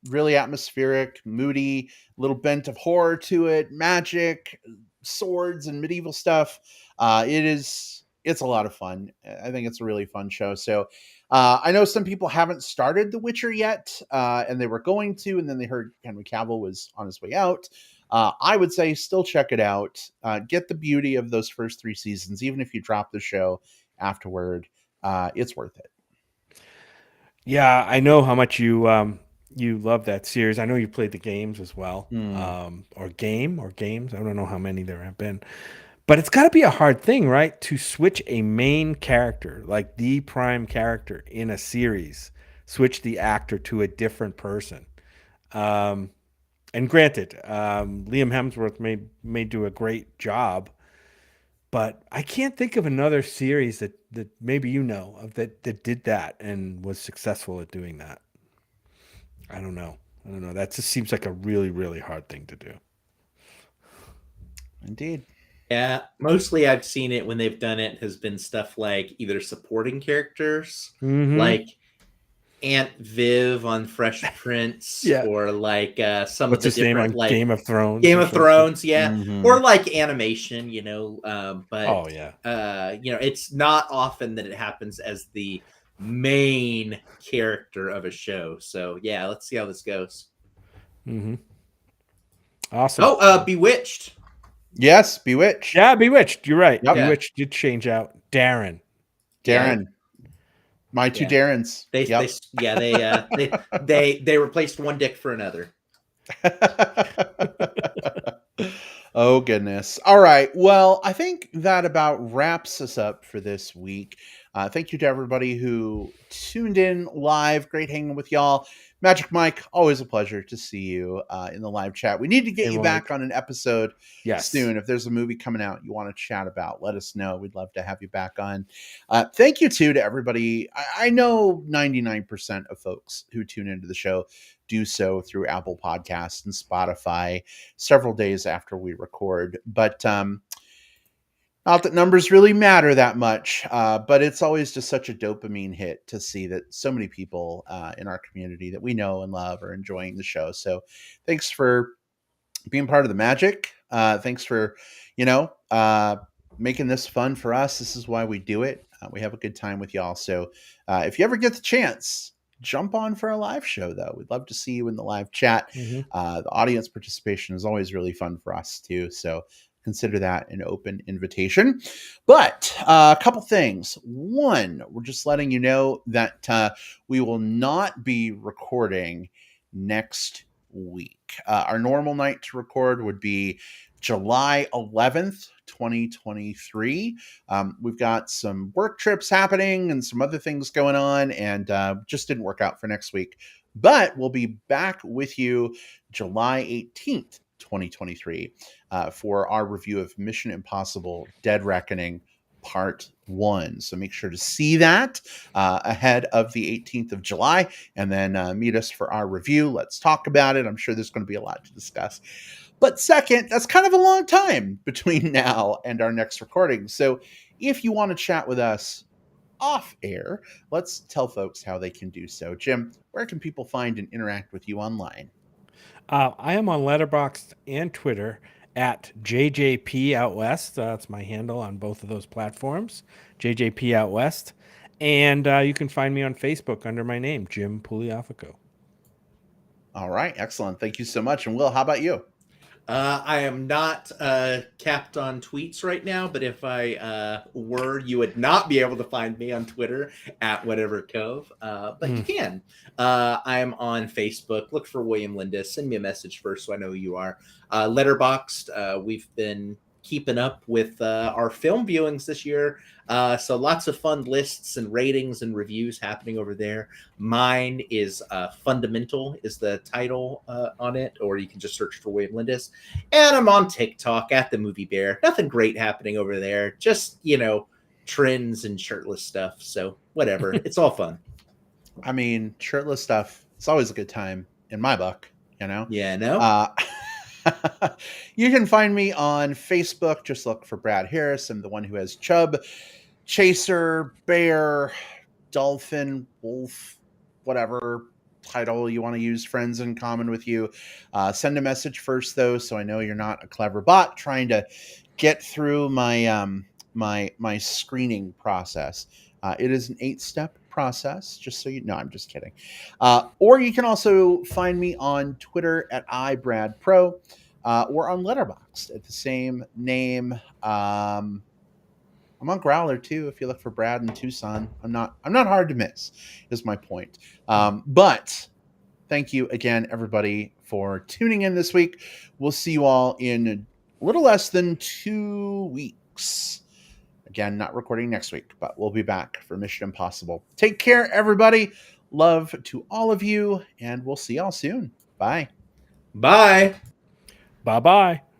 Really atmospheric, moody, little bent of horror to it, magic, swords, and medieval stuff. It's a lot of fun. I think it's a really fun show. So I know some people haven't started The Witcher yet, and they were going to, and then they heard Henry Cavill was on his way out. I would say still check it out. Get the beauty of those first 3 seasons, even if you drop the show afterward. It's worth it. Yeah, I know how much you love that series. I know you played the games as well, or games. I don't know how many there have been, but it's got to be a hard thing, right? To switch a main character, like the prime character in a series, switch the actor to a different person. And granted, Liam Hemsworth may do a great job, but I can't think of another series that maybe you know of that did that and was successful at doing that. I don't know. That just seems like a really, really hard thing to do. Indeed. Yeah, mostly I've seen it when they've done it has been stuff like either supporting characters, like Aunt Viv on Fresh Prince, or like some What's of the his name different on like Game of Thrones? Game of Thrones, yeah, Mhm. or like animation, but Oh yeah. It's not often that it happens as the main character of a show. So yeah, let's see how this goes. Awesome. Oh, Bewitched. Yes, Bewitched. Yeah, Bewitched. You're right. Yep. Bewitched did change out Darren. Darren. My two Darrens. They replaced one dick for another. Oh, goodness. All right. Well, I think that about wraps us up for this week. Thank you to everybody who tuned in live. Great hanging with y'all. Magic Mike, always a pleasure to see you in the live chat. We need to get you back on an episode soon. If there's a movie coming out you want to chat about, let us know. We'd love to have you back on. Thank you, too, to everybody. I know 99% of folks who tune into the show do so through Apple Podcasts and Spotify several days after we record. But not that numbers really matter that much, but it's always just such a dopamine hit to see that so many people in our community that we know and love are enjoying the show. So thanks for being part of the magic. Thanks for, making this fun for us. This is why we do it. We have a good time with y'all. So if you ever get the chance, jump on for a live show, though. We'd love to see you in the live chat. The audience participation is always really fun for us, too. So consider that an open invitation. But a couple things. One, we're just letting you know that we will not be recording next week. Our normal night to record would be July 11th, 2023. We've got some work trips happening and some other things going on, and just didn't work out for next week. But we'll be back with you July 18th, 2023, for our review of Mission Impossible Dead Reckoning Part 1. So make sure to see that ahead of the 18th of July, and then meet us for our review. Let's talk about it. I'm sure there's going to be a lot to discuss. But second, that's kind of a long time between now and our next recording. So if you want to chat with us off air, let's tell folks how they can do so. Jim, where can people find and interact with you online? I am on Letterboxd and Twitter at JJP Out West. That's my handle on both of those platforms, JJP Out West. And you can find me on Facebook under my name, Jim Pugliafico. All right, excellent. Thank you so much. And Will, how about you? I am not capped on tweets right now, but if I were, you would not be able to find me on Twitter at whatever cove. But you can. I'm on Facebook. Look for William Lindis. Send me a message first so I know who you are. Letterboxd. We've been keeping up with our film viewings this year. So lots of fun lists and ratings and reviews happening over there. Mine is Fundamental is the title on it, or you can just search for William Lindis. And I'm on TikTok at the Movie Bear. Nothing great happening over there. Just, trends and shirtless stuff. So whatever. It's all fun. I mean, shirtless stuff, it's always a good time in my book, Yeah, no? You can find me on Facebook. Just look for Brad Harris. I'm the one who has Chub, Chaser, Bear, Dolphin, Wolf, whatever title you want to use, friends in common with you. Send a message first, though, so I know you're not a clever bot trying to get through my my screening process. It is an 8-step process, just so you know. I'm just kidding. Or you can also find me on Twitter at iBradPro, or on Letterboxd at the same name. I'm on Growler too. If you look for Brad in Tucson, I'm not hard to miss, is my point. But thank you again, everybody, for tuning in this week. We'll see you all in a little less than 2 weeks. Again, not recording next week, but we'll be back for Mission Impossible. Take care, everybody. Love to all of you, and we'll see y'all soon. Bye. Bye. Bye-bye.